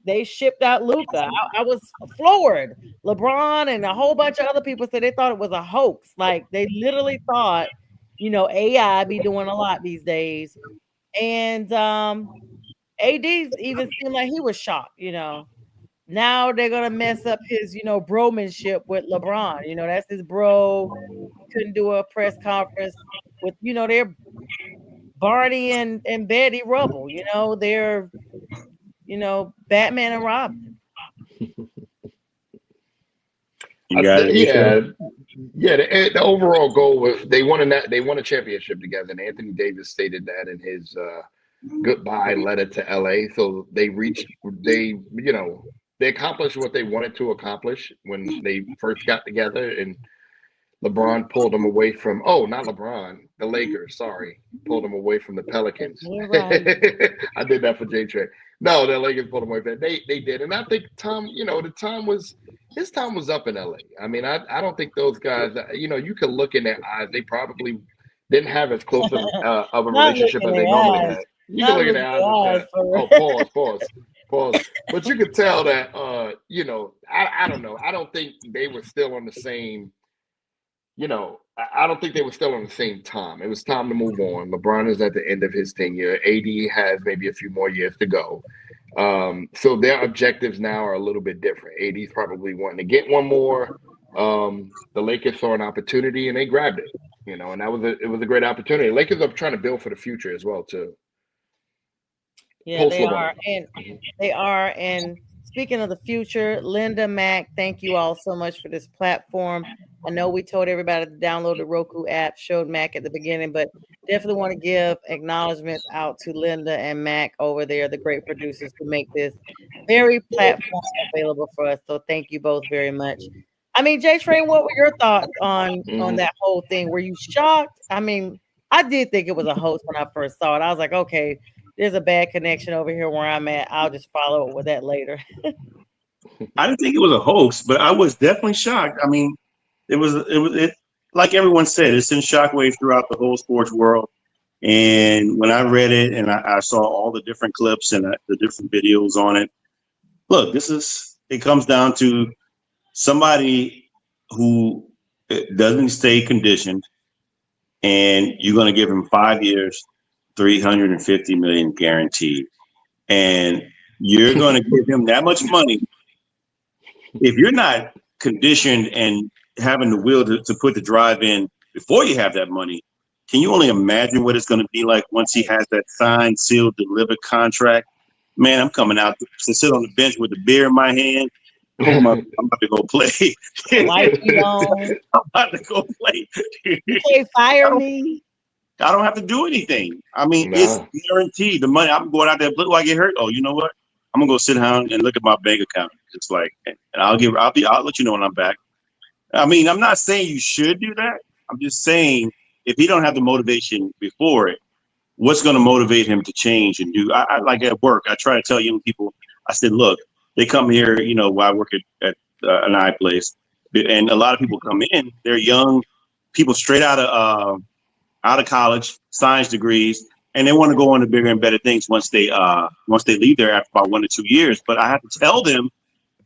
they shipped out Luka. I was floored. LeBron and a whole bunch of other people said they thought it was a hoax. Like, they literally thought, AI be doing a lot these days. And AD even seemed like he was shocked, Now they're going to mess up his, bromanship with LeBron. That's his bro. He couldn't do a press conference with, they're Barney and Betty Rubble. They're Batman and Robin. The overall goal was they won a championship together, and Anthony Davis stated that in his goodbye letter to LA. So they accomplished what they wanted to accomplish when they first got together, and LeBron pulled them away from the Lakers, pulled them away from the Pelicans. Right. I did that for J-Train. No, the Lakers pulled them away from that. They did. And I think his time was up in LA. I mean, I don't think those guys, you can look in their eyes, they probably didn't have as close of a relationship as they normally had. You can look in their eyes and say, pause. But you could tell that, I don't know. I don't think they were still on the same, I don't think they were still on the same time. It was time to move on. LeBron is at the end of his tenure. AD has maybe a few more years to go. So their objectives now are a little bit different. AD's probably wanting to get one more. The Lakers saw an opportunity and they grabbed it, and it was a great opportunity. Lakers are trying to build for the future as well, too. Yeah, they are. And speaking of the future, Linda, Mac, thank you all so much for this platform. I know we told everybody to download the Roku app, showed Mac at the beginning, but definitely want to give acknowledgments out to Linda and Mac over there, the great producers who make this very platform available for us. So thank you both very much. I mean, J-Train, what were your thoughts on that whole thing? Were you shocked? I mean, I did think it was a hoax when I first saw it. I was like, okay, there's a bad connection over here where I'm at. I'll just follow up with that later. I didn't think it was a hoax, but I was definitely shocked. I mean, it was like everyone said, it's in shockwaves throughout the whole sports world. And when I read it and I saw all the different clips and the different videos on it, look, it comes down to somebody who doesn't stay conditioned, and you're going to give him 5 years, 350 million guaranteed. And you're going to give him that much money. If you're not conditioned and having the will to put the drive in before you have that money, can you only imagine what it's going to be like once he has that signed, sealed, delivered contract? Man, I'm coming out to sit on the bench with a beer in my hand. I'm about to go play. Like you on. I'm about to go play. You can't fire me. I don't have to do anything. I mean, it's guaranteed. The money, I'm going out there. Look, I get hurt. Oh, you know what? I'm gonna go sit down and look at my bank account. It's like, and I'll let you know when I'm back. I mean, I'm not saying you should do that. I'm just saying if he don't have the motivation before it, what's going to motivate him to change and do? I like at work, I try to tell young people, I said, look, they come here, while I work at an eye place, and a lot of people come in, they're young people straight out of college, science degrees, and they want to go on to bigger and better things once they leave there after about 1 to 2 years. But I have to tell them,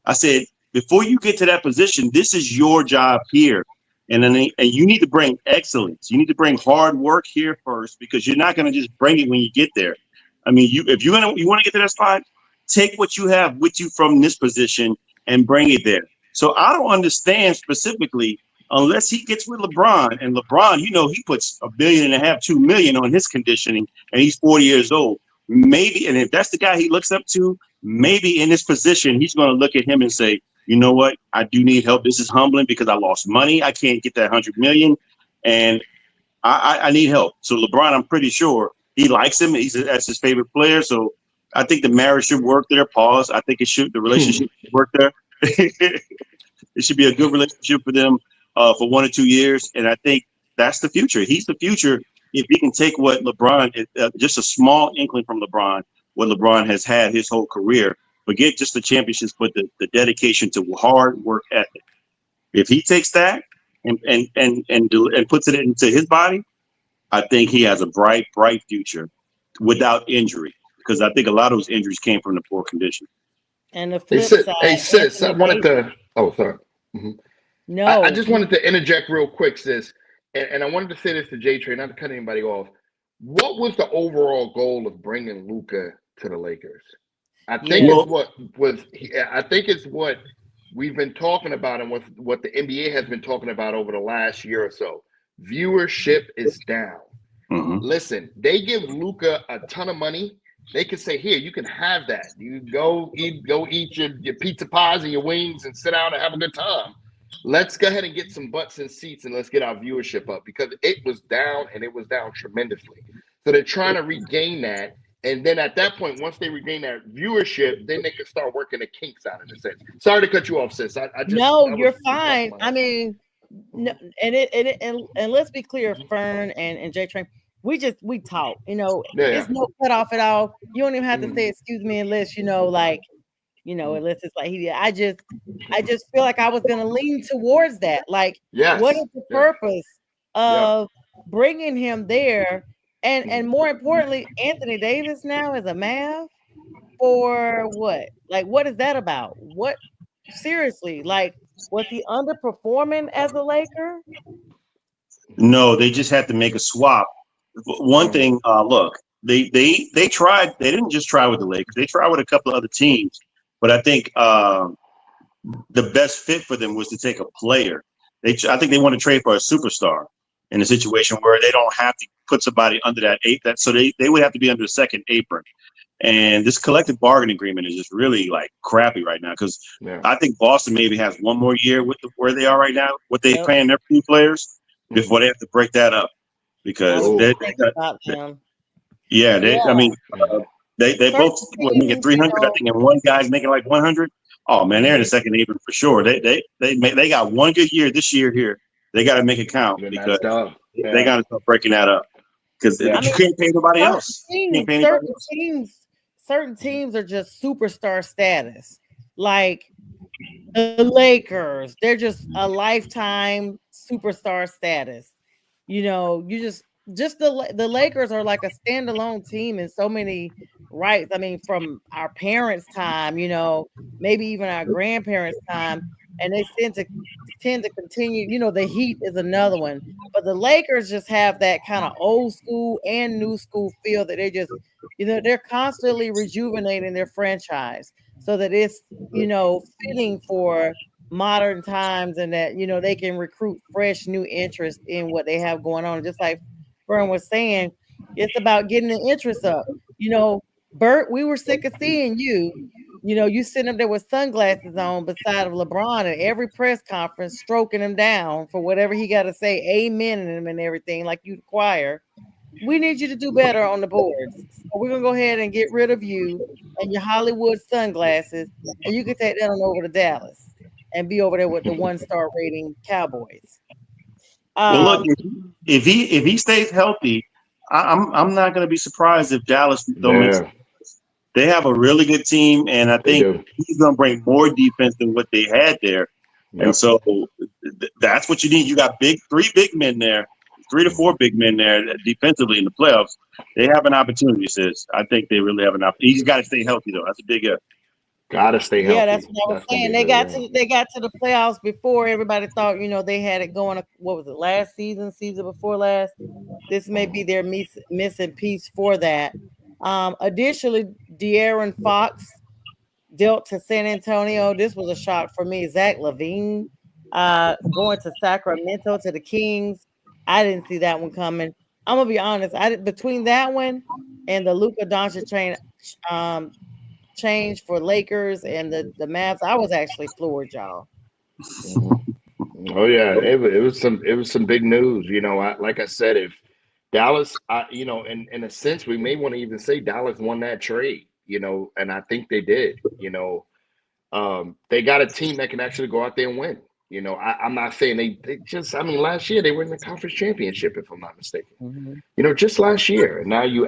I said, before you get to that position, this is your job here. And you need to bring excellence. You need to bring hard work here first, because you're not going to just bring it when you get there. I mean, if you want to get to that spot, take what you have with you from this position and bring it there. So I don't understand specifically, unless he gets with LeBron, and LeBron, he puts $1.5 billion, $2 million on his conditioning, and he's 40 years old. Maybe, and if that's the guy he looks up to, maybe in this position, he's going to look at him and say, you know what? I do need help. This is humbling because I lost money. I can't get that 100 million, and I need help. So LeBron, I'm pretty sure he likes him. That's his favorite player. So I think the marriage should work there. Pause. I think the relationship should work there. It should be a good relationship for them for 1 or 2 years, and I think that's the future. He's the future if he can take what LeBron, just a small inkling from LeBron, what LeBron has had his whole career. Forget just the championships, but the dedication to hard work ethic. If he takes that and puts it into his body, I think he has a bright future without injury. Because I think a lot of those injuries came from the poor condition. And the flip side. Hey, sis, I wanted to. Oh, sorry. Mm-hmm. No, I just wanted to interject real quick, sis, and I wanted to say this to J-Train, not to cut anybody off. What was the overall goal of bringing Luka to the Lakers? I think it's what we've been talking about, and what the NBA has been talking about over the last year or so. Viewership is down. Mm-hmm. Listen, they give Luka a ton of money. They could say, here, you can have that. You go eat your pizza pies and your wings and sit down and have a good time. Let's go ahead and get some butts in seats, and let's get our viewership up, because it was down, and it was down tremendously. So they're trying to regain that. And then at that point, once they regain that viewership, then they can start working the kinks out of the sense. Sorry to cut you off, sis. You're fine. I mean, no, and let's be clear, Fern and J-Train, we talk. It's no cut off at all. You don't even have to say excuse me unless unless it's like I just feel like I was gonna lean towards that. Like, what is the purpose of bringing him there? And more importantly, Anthony Davis now is a Mav for what? Like, what is that about? What, seriously, like, was he underperforming as a Laker? No, they just had to make a swap. One thing, look, they tried. They didn't just try with the Lakers. They tried with a couple of other teams. But I think the best fit for them was to take a player. I think they want to trade for a superstar in a situation where they don't have to put somebody under that apron. So they would have to be under the second apron. And this collective bargaining agreement is just really like crappy right now, because I think Boston maybe has one more year with where they are right now, what they're paying their few players, before they have to break that up. Because they both were making 300, I think, and one guy's making like 100. Oh man, they're in the second apron for sure. They got one good year this year here. They got to make it count, because they got to start breaking that up. because you can't pay nobody else. Certain teams are just superstar status. Like the Lakers, they're just a lifetime superstar status. You know, you just the Lakers are like a standalone team in so many rights. I mean, from our parents' time, you know, maybe even our grandparents' time, and they tend to continue. You know, the Heat is another one, but the Lakers just have that kind of old school and new school feel that they just, you know, they're constantly rejuvenating their franchise so that it's, you know, fitting for modern times, and that, you know, they can recruit fresh new interest in what they have going on. Just like Fern was saying, it's about getting the interest up. You know, Bert, we were sick of seeing you. You know, you sitting up there with sunglasses on beside of LeBron at every press conference, stroking him down for whatever he got to say, amen him and everything, like you choir. We need you to do better on the boards. So we're gonna go ahead and get rid of you and your Hollywood sunglasses, and you can take that on over to Dallas and be over there with the 1-star rating Cowboys. Well, look, if he stays healthy, I'm not going to be surprised if Dallas don't make sense. They have a really good team, and I think he's going to bring more defense than what they had there. Yep. And so that's what you need. You got three big men there, 3 to 4 big men there defensively in the playoffs. They have an opportunity, sis. I think they really have an opportunity. He's got to stay healthy, though. That's a big if. Gotta stay healthy. Yeah, that's what I was saying. They got to the playoffs before everybody thought, you know, they had it going. What was it, last season before last? This may be their missing piece for that. Additionally, De'Aaron Fox dealt to San Antonio. This was a shock for me. Zach LaVine going to Sacramento to the Kings. I didn't see that one coming. I'm gonna be honest. Between that one and the Luka Doncic change for Lakers and the Mavs, I was actually floored, y'all. Oh yeah, it was some big news. You know, like I said, if Dallas, you know, in a sense, we may want to even say Dallas won that trade. You know, and I think they did. You know, they got a team that can actually go out there and win. You know, I'm not saying they just. I mean, last year they were in the conference championship, if I'm not mistaken. Mm-hmm. You know, just last year. And now you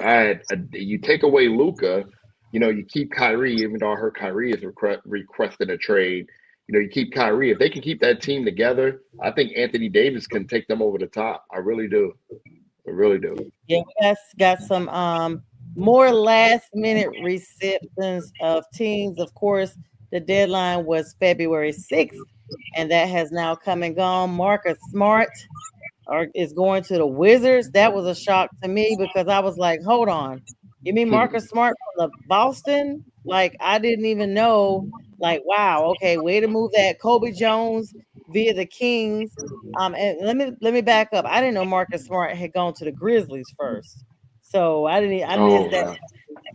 you take away Luka. You know, you keep Kyrie, even though I heard Kyrie is requesting a trade. You know, you keep Kyrie. If they can keep that team together, I think Anthony Davis can take them over the top. I really do. I really do. Yeah, we got some more last-minute receptions of teams. Of course, the deadline was February 6th, and that has now come and gone. Marcus Smart is going to the Wizards. That was a shock to me because I was like, hold on. You mean Marcus Smart from the Boston? Like, I didn't even know. Like, wow, okay, way to move that. Kobe Jones via the Kings. And let me back up. I didn't know Marcus Smart had gone to the Grizzlies first. So I missed that.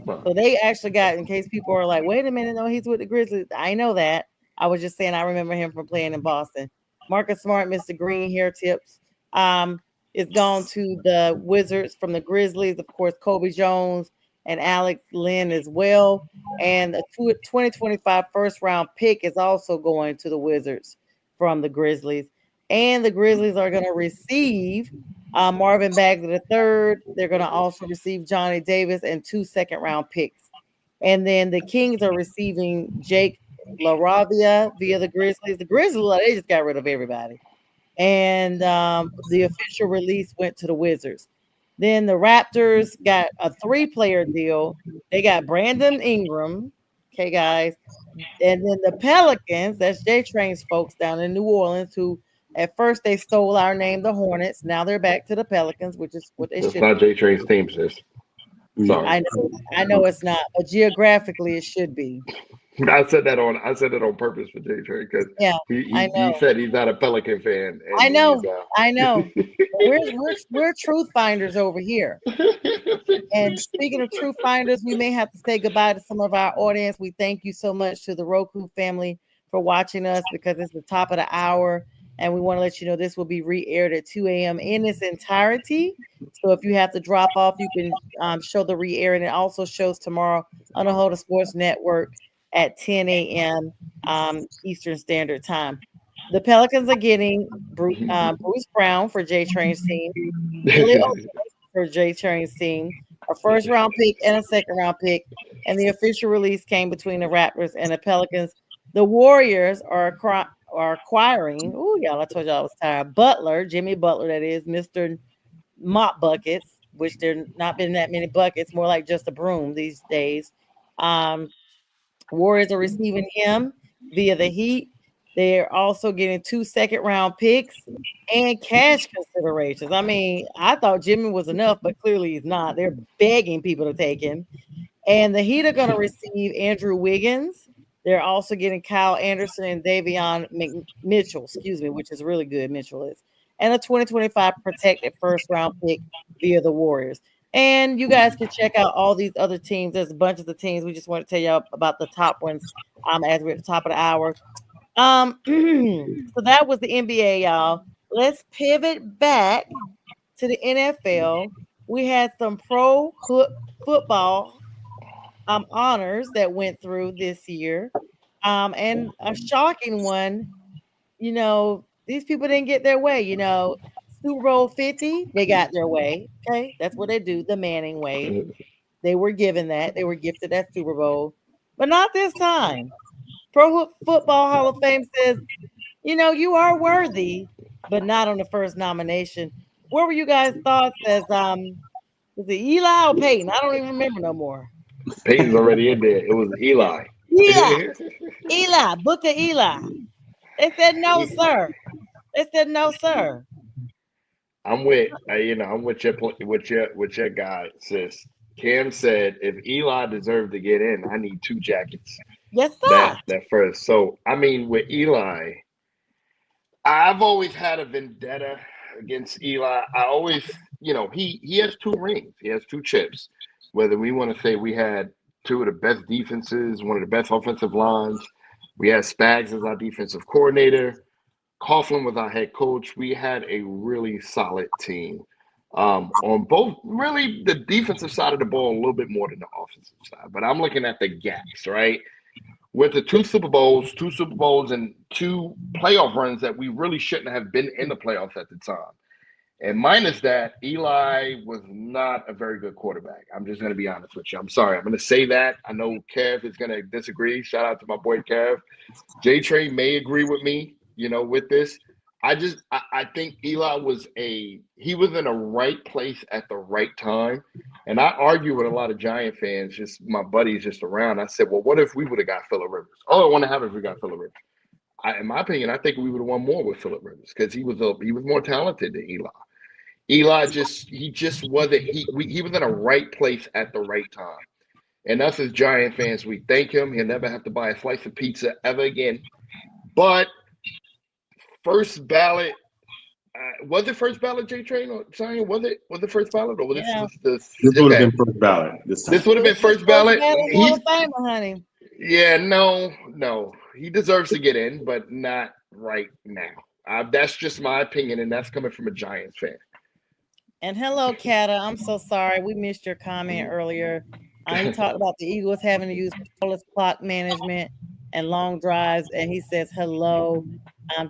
So they actually got, in case people are like, wait a minute, no, he's with the Grizzlies. I know that. I was just saying I remember him from playing in Boston. Marcus Smart, Mr. Green hair tips. Is gone to the Wizards from the Grizzlies. Of course, Kobe Jones and Alex Lynn as well. And the 2025 first-round pick is also going to the Wizards from the Grizzlies. And the Grizzlies are going to receive Marvin Bagley III. They're going to also receive Johnny Davis and 2 second-round picks. And then the Kings are receiving Jake LaRavia via the Grizzlies. The Grizzlies, they just got rid of everybody. And the official release went to the Wizards. Then the Raptors got a 3-player deal. They got Brandon Ingram. Okay, guys. And then the Pelicans, that's J-Train's folks down in New Orleans, who at first they stole our name, the Hornets. Now they're back to the Pelicans, which is what they should. It's not J-Train's team, sis. Sorry. I know it's not, but geographically it should be. I said that on purpose for J-Train because he said he's not a Pelican fan. I know. We're truth finders over here. And speaking of truth finders, we may have to say goodbye to some of our audience. We thank you so much to the Roku family for watching us because it's the top of the hour. And we want to let you know this will be re-aired at 2 a.m. in its entirety. So if you have to drop off, you can show the re-air. And it also shows tomorrow on the Host Sports Network at 10 a.m. Eastern Standard Time. The Pelicans are getting Bruce Brown for J-Train's team, Billy for for J-Train's team, a first round pick and a second round pick. And the official release came between the Raptors and the Pelicans. The Warriors are acquiring, y'all, I told y'all I was tired. Butler, Jimmy Butler, that is, Mr. Mop Buckets, which there not been that many buckets, more like just a broom these days. Warriors are receiving him via the Heat. They're also getting 2 second-round picks and cash considerations. I mean, I thought Jimmy was enough, but clearly he's not. They're begging people to take him. And the Heat are going to receive Andrew Wiggins. They're also getting Kyle Anderson and Davion Mitchell, which is really good, Mitchell is. And a 2025 protected first-round pick via the Warriors. And you guys can check out all these other teams. There's a bunch of the teams. We just want to tell y'all about the top ones as we're at the top of the hour. So that was the NBA, y'all. Let's pivot back to the NFL. We had some pro football honors that went through this year. And a shocking one, these people didn't get their way, Super Bowl 50, they got their way. Okay, that's what they do, the Manning way. They were given that. They were gifted that Super Bowl, but not this time. Pro Football Hall of Fame says, you are worthy, but not on the first nomination. What were you guys' thoughts as was it Eli or Peyton? I don't even remember no more. Peyton's already in there. It was Eli. Eli, Booker Eli. They said no, sir. I'm with your guy, sis. Cam said if Eli deserved to get in, I need 2 jackets. Yes, sir. That first. So I mean, with Eli, I've always had a vendetta against Eli. I always, he has 2 rings. He has 2 chips. Whether we want to say we had 2 of the best defenses, one of the best offensive lines, we had Spags as our defensive coordinator, Coughlin was our head coach. We had a really solid team on both, really the defensive side of the ball a little bit more than the offensive side. But I'm looking at the gaps, right? With the 2 Super Bowls and 2 playoff runs that we really shouldn't have been in the playoffs at the time. And minus that, Eli was not a very good quarterback. I'm just going to be honest with you. I'm sorry. I'm going to say that. I know Kev is going to disagree. Shout out to my boy Kev. J-Train may agree with me, with this. I think Eli was in a right place at the right time. And I argue with a lot of Giant fans, just my buddies just around. I said, well, what if we would have got Phillip Rivers? All I want to have if we got Phillip Rivers. In my opinion, I think we would have won more with Phillip Rivers because he was more talented than Eli. Eli wasn't. He was in a right place at the right time. And us as Giant fans, we thank him. He'll never have to buy a slice of pizza ever again. But first ballot, was it first ballot, J-Train or Sonja? Was it first ballot or was this would have been first ballot this time? This would have been first ballot. Hall of Fame, honey. Yeah, no. He deserves to get in, but not right now. That's just my opinion, and that's coming from a Giants fan. And hello, Kata. I'm so sorry. We missed your comment earlier. He talked about the Eagles having to use flawless clock management and long drives. And he says hello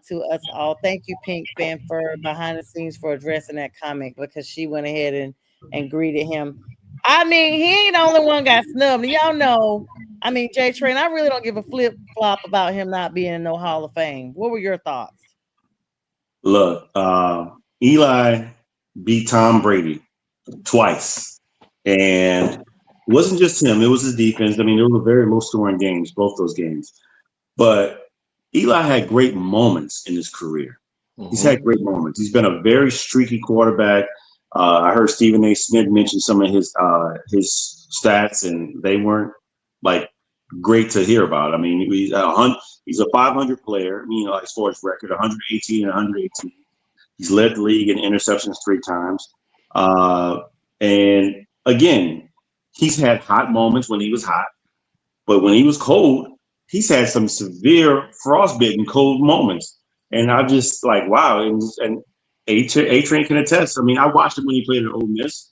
to us all. Thank you, Pink Fan, for behind the scenes for addressing that comment because she went ahead and greeted him. I mean, he ain't the only one got snubbed. Y'all know, J-Train, I really don't give a flip-flop about him not being in no Hall of Fame. What were your thoughts? Look, Eli beat Tom Brady twice. And it wasn't just him. It was his defense. They were very low-scoring games, both those games. But Eli had great moments in his career. Mm-hmm. He's had great moments. He's been a very streaky quarterback. I heard Stephen A. Smith mention some of his stats, and they weren't, great to hear about. He's a 500 player, as far as record, 118 and 118. He's led the league in interceptions 3 times. And again, he's had hot moments when he was hot, but when he was cold, he's had some severe frostbitten cold moments. And I'm just like, wow. And A-Train can attest. I watched him when he played at Ole Miss,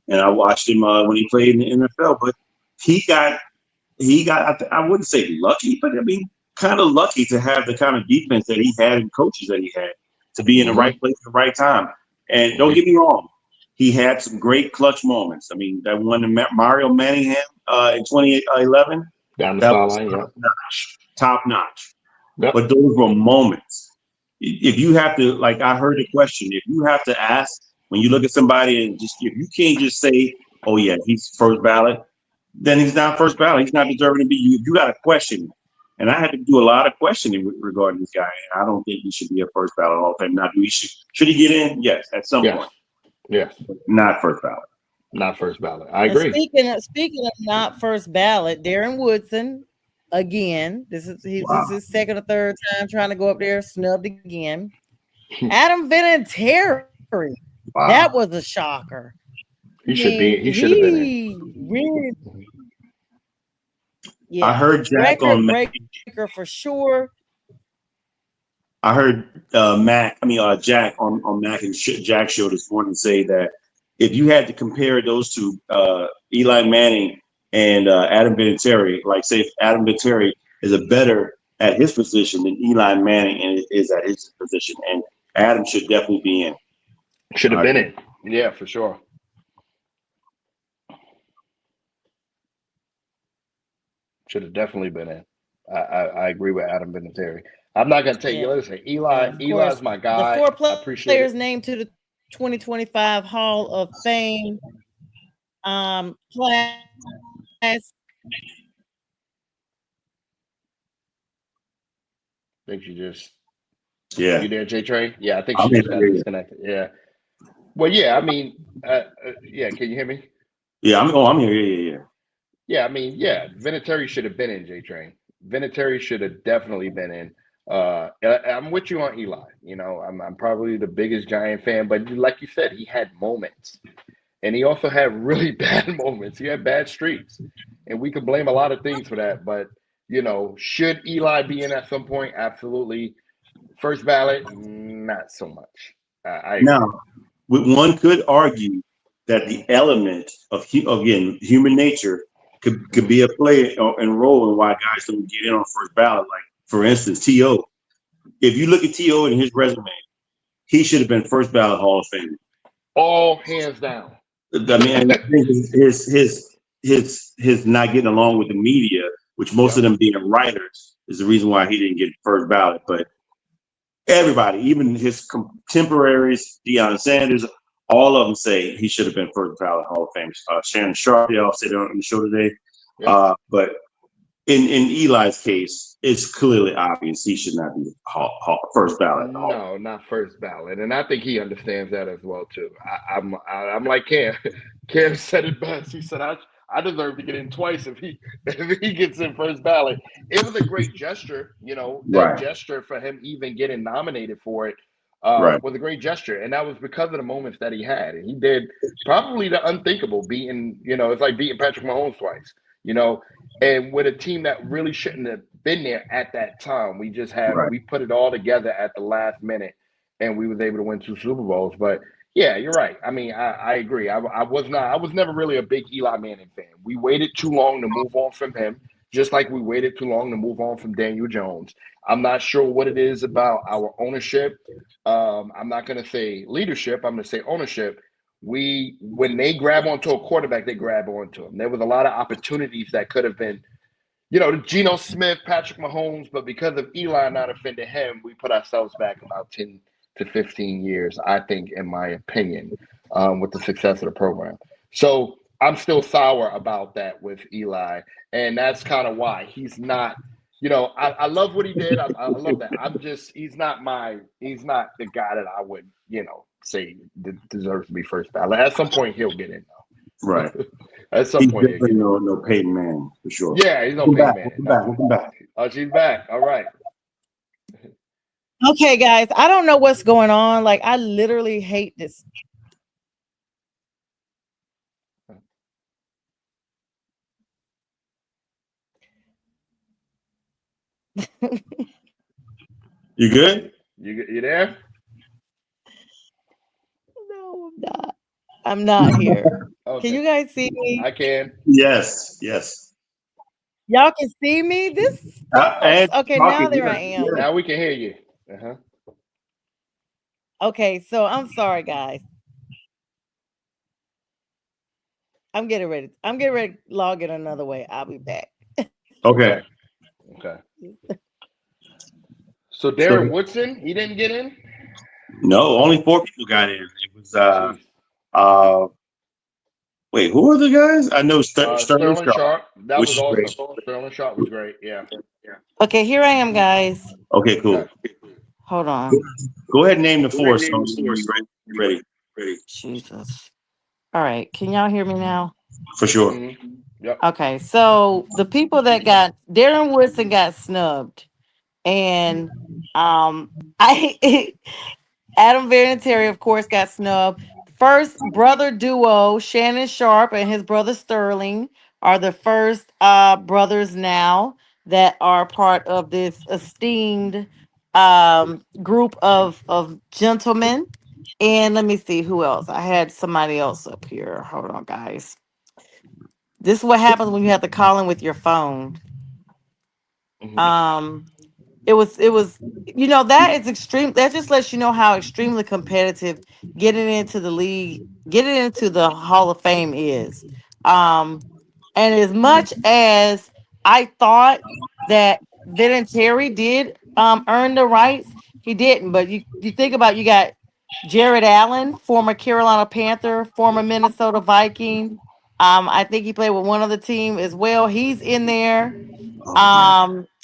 and I watched him when he played in the NFL. But he got, I wouldn't say lucky, but kind of lucky to have the kind of defense that he had and coaches that he had to be in the right place at the right time. And don't get me wrong, he had some great clutch moments. I mean, that one in Mario Manningham in 2011, Down the that was sideline, top notch. Yep. But those were moments. If you have to, like I heard the question, if you have to ask when you look at somebody and just if you can't just say, "Oh yeah, he's first ballot," then he's not first ballot. He's not deserving to be. You got to question him. And I had to do a lot of questioning regarding this guy. I don't think he should be a first ballot Hall of Fame. Not do he should he get in? Yes, at some point. Yes. But not first ballot. Not first ballot. I agree. Speaking of not first ballot, Darren Woodson, again, this is his second or third time trying to go up there, snubbed again. Adam Vinatieri, that was a shocker. He should have been in. Really, yeah, I heard Jack on Mac for sure. I heard Jack on Mac and Jack show this morning say that if you had to compare those two, Eli Manning and Adam Vinatieri, like say if Adam Vinatieri is a better at his position than Eli Manning is at his position, and Adam should definitely be in. Should have been in. Yeah, for sure. Should have definitely been in. I agree with Adam Vinatieri. I'm not going to take you. Listen, Eli's my guy. The 4 I appreciate players it. named to the 2025 Hall of Fame class. I think you just you there, J-Train? Yeah, I think she just got disconnected. Yeah. Well, yeah, I mean, yeah, can you hear me? Yeah, I'm here. Yeah. Yeah, I mean, yeah, Vinatieri should have been in, J-Train. Vinatieri should have definitely been in. I'm with you on Eli. You know, I'm probably the biggest Giant fan, but like you said, he had moments. And he also had really bad moments. He had bad streaks. And we could blame a lot of things for that. But, you know, should Eli be in at some point? Absolutely. First ballot? Not so much. Now, one could argue that the element of, again, human nature could be a play and role in why guys don't get in on first ballot. Like, for instance, T.O. If you look at T.O. and his resume, he should have been first ballot Hall of Fame. All hands down. I mean, I think his not getting along with the media, which most of them being writers, is the reason why he didn't get first ballot. But everybody, even his contemporaries, Deion Sanders, all of them say he should have been first ballot Hall of Fame. Shannon Sharp, they all said on the show today. Yeah. But in Eli's case, it's clearly obvious he should not be first ballot. No, not first ballot, and I think he understands that as well too. I'm like Cam. Cam said it best. He said, "I deserve to get in twice if he gets in first ballot." It was a great gesture, you know. That gesture for him even getting nominated for it was a great gesture, and that was because of the moments that he had. And he did probably the unthinkable, beating, you know, it's like beating Patrick Mahomes twice, you know. And with a team that really shouldn't have been there at that time, we just had we put it all together at the last minute, and we was able to win 2 Super Bowls. But yeah, you're right. I mean, I agree. I was never really a big Eli Manning fan. We waited too long to move on from him, just like we waited too long to move on from Daniel Jones. I'm not sure what it is about our ownership. I'm not going to say leadership. I'm going to say ownership. When they grab onto a quarterback, they grab onto him. There was a lot of opportunities that could have been, you know, Geno Smith, Patrick Mahomes, but because of Eli not offending him, we put ourselves back about 10 to 15 years, I think, in my opinion, with the success of the program. So I'm still sour about that with Eli, and that's kind of why he's not, you know, I love what he did. I love that. He's not the guy that I would, you know, say deserves to be first ballot. At some point, he'll get in, though. Right. At some point, he'll get in. No Peyton Manning, for sure. Yeah, he's no Peyton Manning. Welcome back. Oh, she's back. All right. Okay, guys, I don't know what's going on. Like, I literally hate this. You good? You there? No, I'm not. I'm not here. Okay. Can you guys see me? I can. Yes. Y'all can see me? Okay, now there I am. Yeah. Now we can hear you. Okay, so I'm sorry, guys. I'm getting ready. I'm getting ready to log in another way. I'll be back. Okay. Okay. So So Darren Woodson, he didn't get in. no, only 4 people got in. It was Jeez. wait, who are the guys? I know Sterling Sterling Sharp, Sharp. That which was is great. awesome. Sterling Sharp was great. Yeah. Okay, here I am, guys. Okay, cool. Okay. Hold on. Go ahead and name the 4 so ready. Jesus. All right. Can y'all hear me now? For sure. Mm-hmm. Yep. Okay. So the people that got Darren Woodson got snubbed. And I Adam Vinatieri, of course, got snubbed. First brother duo, Shannon Sharp and his brother Sterling, are the first brothers now that are part of this esteemed group of gentlemen. And let me see who else. I had somebody else up here. Hold on, guys. This is what happens when you have to call in with your phone. Mm-hmm. It was that is extreme. That just lets you know how extremely competitive getting into the league, getting into the Hall of Fame is. um and as much as I thought that Vinatieri did earn the rights, he didn't. But you think about, you got Jared Allen, former Carolina Panther, former Minnesota Viking. I think he played with one other team as well. He's in there.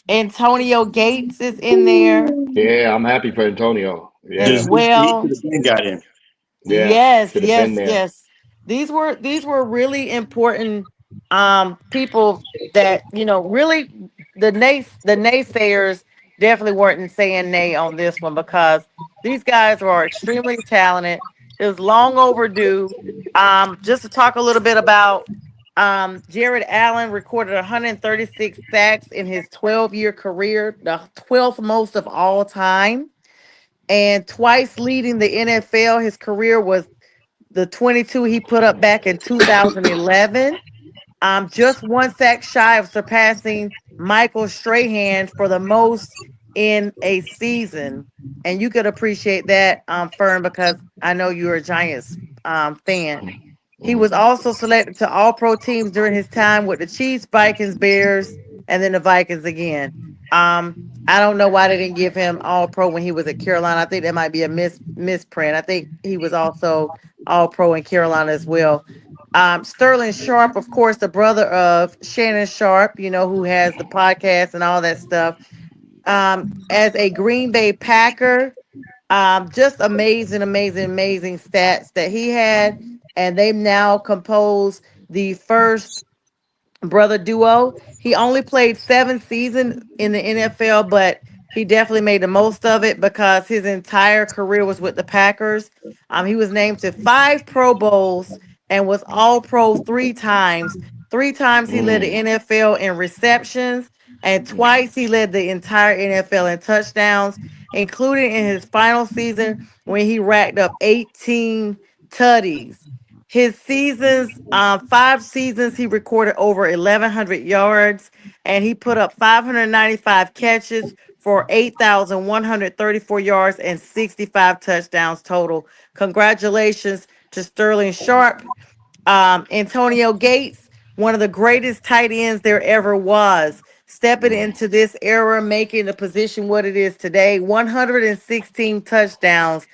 Antonio Gates is in there Yeah, I'm happy for Antonio. as Yeah. He well. could have been got in. Yeah. Yes, Should have been yes, there. yes. These were really important people that, really the naysayers definitely weren't saying nay on this one, because these guys are extremely talented. It was long overdue. Just to talk a little bit about Jared Allen recorded 136 sacks in his 12-year career, the 12th most of all time, and twice leading the NFL. His career was the 22 he put up back in 2011. Just one sack shy of surpassing Michael Strahan for the most in a season. And you could appreciate that, Fern, because I know you're a Giants fan. He Mm-hmm. was also selected to all pro teams during his time with the Chiefs, Vikings, Bears, and then the Vikings again. Um, I don't know why they didn't give him all pro when he was at Carolina. I think that might be a misprint. I think he was also all pro in Carolina as well. Sterling Sharp, of course, the brother of Shannon Sharp, who has the podcast and all that stuff. As a Green Bay Packer, just amazing, amazing, amazing stats that he had. And they've now composed the first brother duo. He only played 7 seasons in the NFL, but he definitely made the most of it because his entire career was with the Packers. He was named to 5 Pro Bowls and was all pro 3 times. 3 times he led the Mm. NFL in receptions, and twice he led the entire NFL in touchdowns, including in his final season when he racked up 18 tutties. His seasons, 5 seasons, he recorded over 1,100 yards, and he put up 595 catches for 8,134 yards and 65 touchdowns total. Congratulations to Sterling Sharp. Antonio Gates, one of the greatest tight ends there ever was, stepping into this era, making the position what it is today. 116 touchdowns.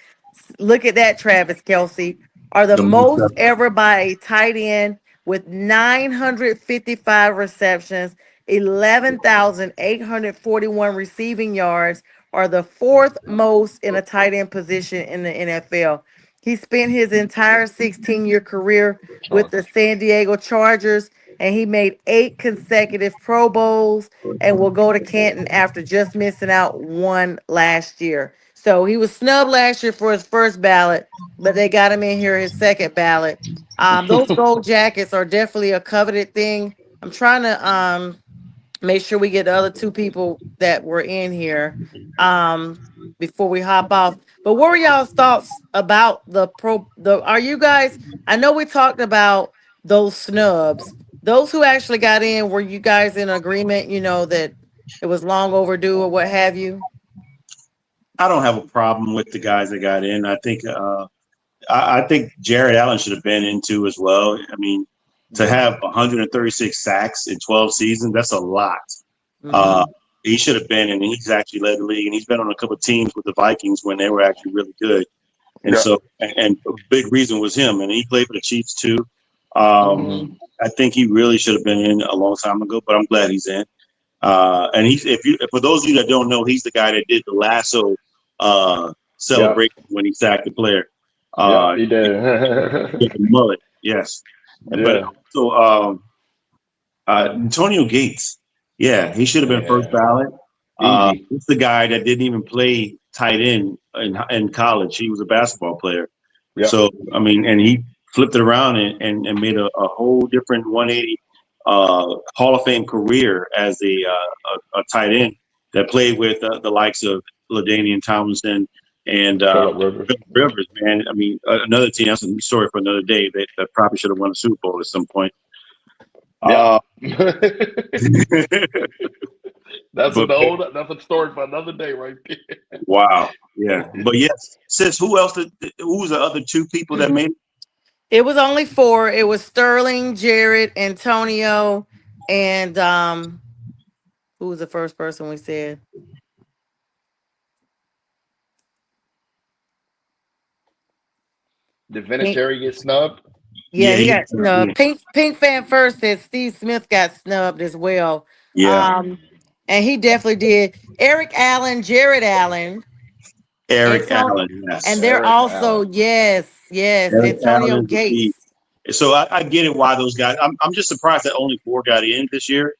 Look at that, Travis Kelsey. Are the most ever by a tight end with 955 receptions, 11,841 receiving yards, are the fourth most in a tight end position in the NFL. He spent his entire 16-year career with the San Diego Chargers, and he made 8 consecutive Pro Bowls and will go to Canton after just missing out one last year. So he was snubbed last year for his first ballot, but they got him in here his second ballot. Those gold jackets are definitely a coveted thing. I'm trying to make sure we get the other 2 people that were in here before we hop off. But what were y'all's thoughts about are you guys, I know we talked about those snubs. Those who actually got in, were you guys in agreement, that it was long overdue or what have you? I don't have a problem with the guys that got in. I think Jared Allen should have been in too as well. I mean, to have 136 sacks in 12 seasons, that's a lot. He should have been, and he's actually led the league, and he's been on a couple of teams with the Vikings when they were actually really good. And so, and a big reason was him, and he played for the Chiefs too. I think he really should have been in a long time ago, but I'm glad he's in. And he's, for those of you that don't know, he's the guy that did the lasso celebration when he sacked the player. He did. With the mullet, yes. But also Antonio Gates, he should have been first ballot. He's the guy that didn't even play tight end in college. He was a basketball player. So I mean, and he flipped it around and made a whole different 180 Hall of Fame career as a tight end that played with the likes of LaDainian Tomlinson and Phillip Rivers. Man, I mean, another team. That's a story for another day. That probably should have won a Super Bowl at some point. That's a story for another day, right there. Wow. Yeah. But yes, sis, who else? Who was the other two people that made it? It was only 4. It was Sterling, Jared, Antonio, and who was the first person we said? Did Vinatieri get snubbed? Yeah, he got snubbed. Pink Fan First said Steve Smith got snubbed as well. Yeah. And he definitely did. Eric Allen, Jared Allen. Allen, yes. And they're Eric also, Allen. yes, Antonio Gates. So I get it why those guys, I'm just surprised that only 4 got in this year,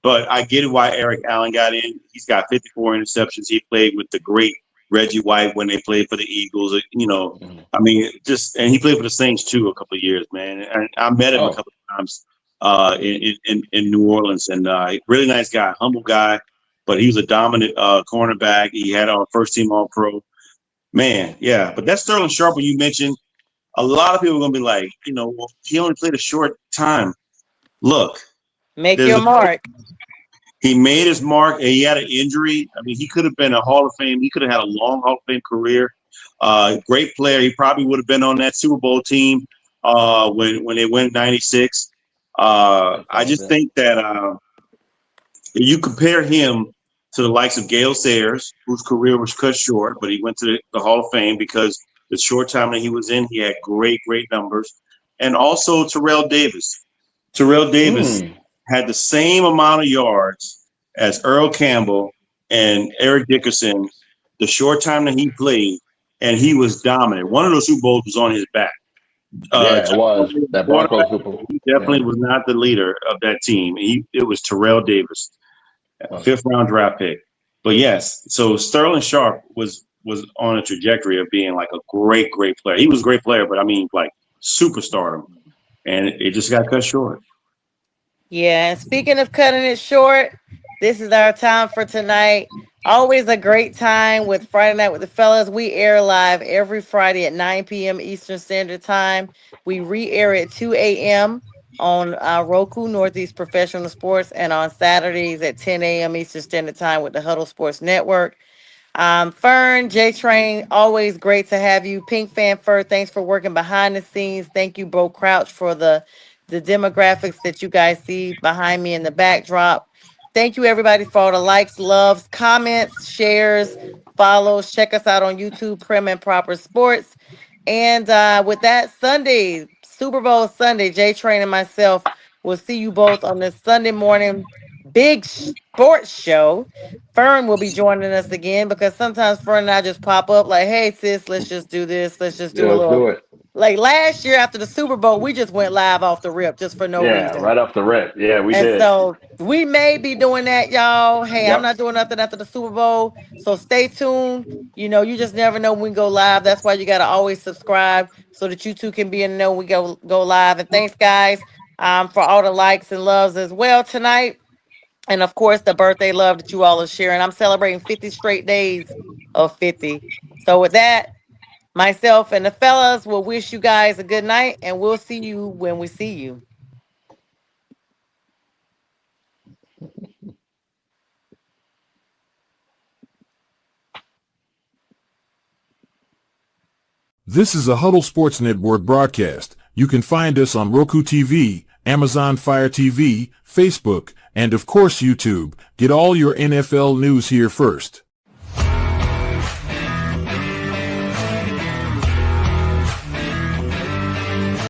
but I get it why Eric Allen got in. He's got 54 interceptions. He played with the great Reggie White when they played for the Eagles. You know, I mean, and he played for the Saints too a couple of years, man. And I met him a couple of times in New Orleans, and really nice guy, humble guy, but he was a dominant cornerback. He had our first team All Pro. Man, yeah. But that Sterling Sharp, when you mentioned, a lot of people are going to be like, well, he only played a short time. Look. Make your mark. He made his mark, and he had an injury. I mean, he could have been a Hall of Fame. He could have had a long Hall of Fame career. Great player. He probably would have been on that Super Bowl team when they went 96. I just think that you compare him to the likes of Gale Sayers, whose career was cut short, but he went to the Hall of Fame because the short time that he was in, he had great numbers. And also Terrell Davis. Terrell Davis had the same amount of yards as Earl Campbell and Eric Dickerson the short time that he played, and he was dominant. One of those Super Bowls was on his back. It was. That Broncos Super Bowl. He definitely was not the leader of that team. It was Terrell Davis, 5th round draft pick. But yes, so Sterling Sharp was on a trajectory of being like a great player. He was a great player, but I mean like superstardom, and it just got cut short. Yeah, and speaking of cutting it short, this is our time for tonight. Always a great time with Friday Night with the Fellas. We air live every Friday at 9 p.m. Eastern Standard Time. We re-air at 2 a.m. on Roku Northeast Professional Sports, and on Saturdays at 10 a.m. Eastern Standard Time with the Huddle Sports Network. Fern, J-Train, always great to have you. Pink Fan Fur, thanks for working behind the scenes. Thank you, Bo Crouch, for the demographics that you guys see behind me in the backdrop. Thank you, everybody, for all the likes, loves, comments, shares, follows. Check us out on YouTube, Prim and Proper Sports. And with that, Sunday, Super Bowl Sunday, J-Train and myself will see you both on this Sunday morning big sports show. Fern will be joining us again because sometimes Fern and I just pop up like, hey, sis, let's just do this. Let's just do a little. Do it. Like last year after the Super Bowl, we just went live off the rip just for no reason. Yeah, right off the rip. Yeah, we did. And so we may be doing that, y'all. Hey, I'm not doing nothing after the Super Bowl. So stay tuned. You know, you just never know when we go live. That's why you got to always subscribe so that you too can be in the know when we go live. And thanks, guys, for all the likes and loves as well tonight. And of course, the birthday love that you all are sharing. I'm celebrating 50 straight days of 50. So with that, myself and the fellas will wish you guys a good night, and we'll see you when we see you. This is a Huddle Sports Network broadcast. You can find us on Roku TV, Amazon Fire TV, Facebook, and of course YouTube. Get all your NFL news here first.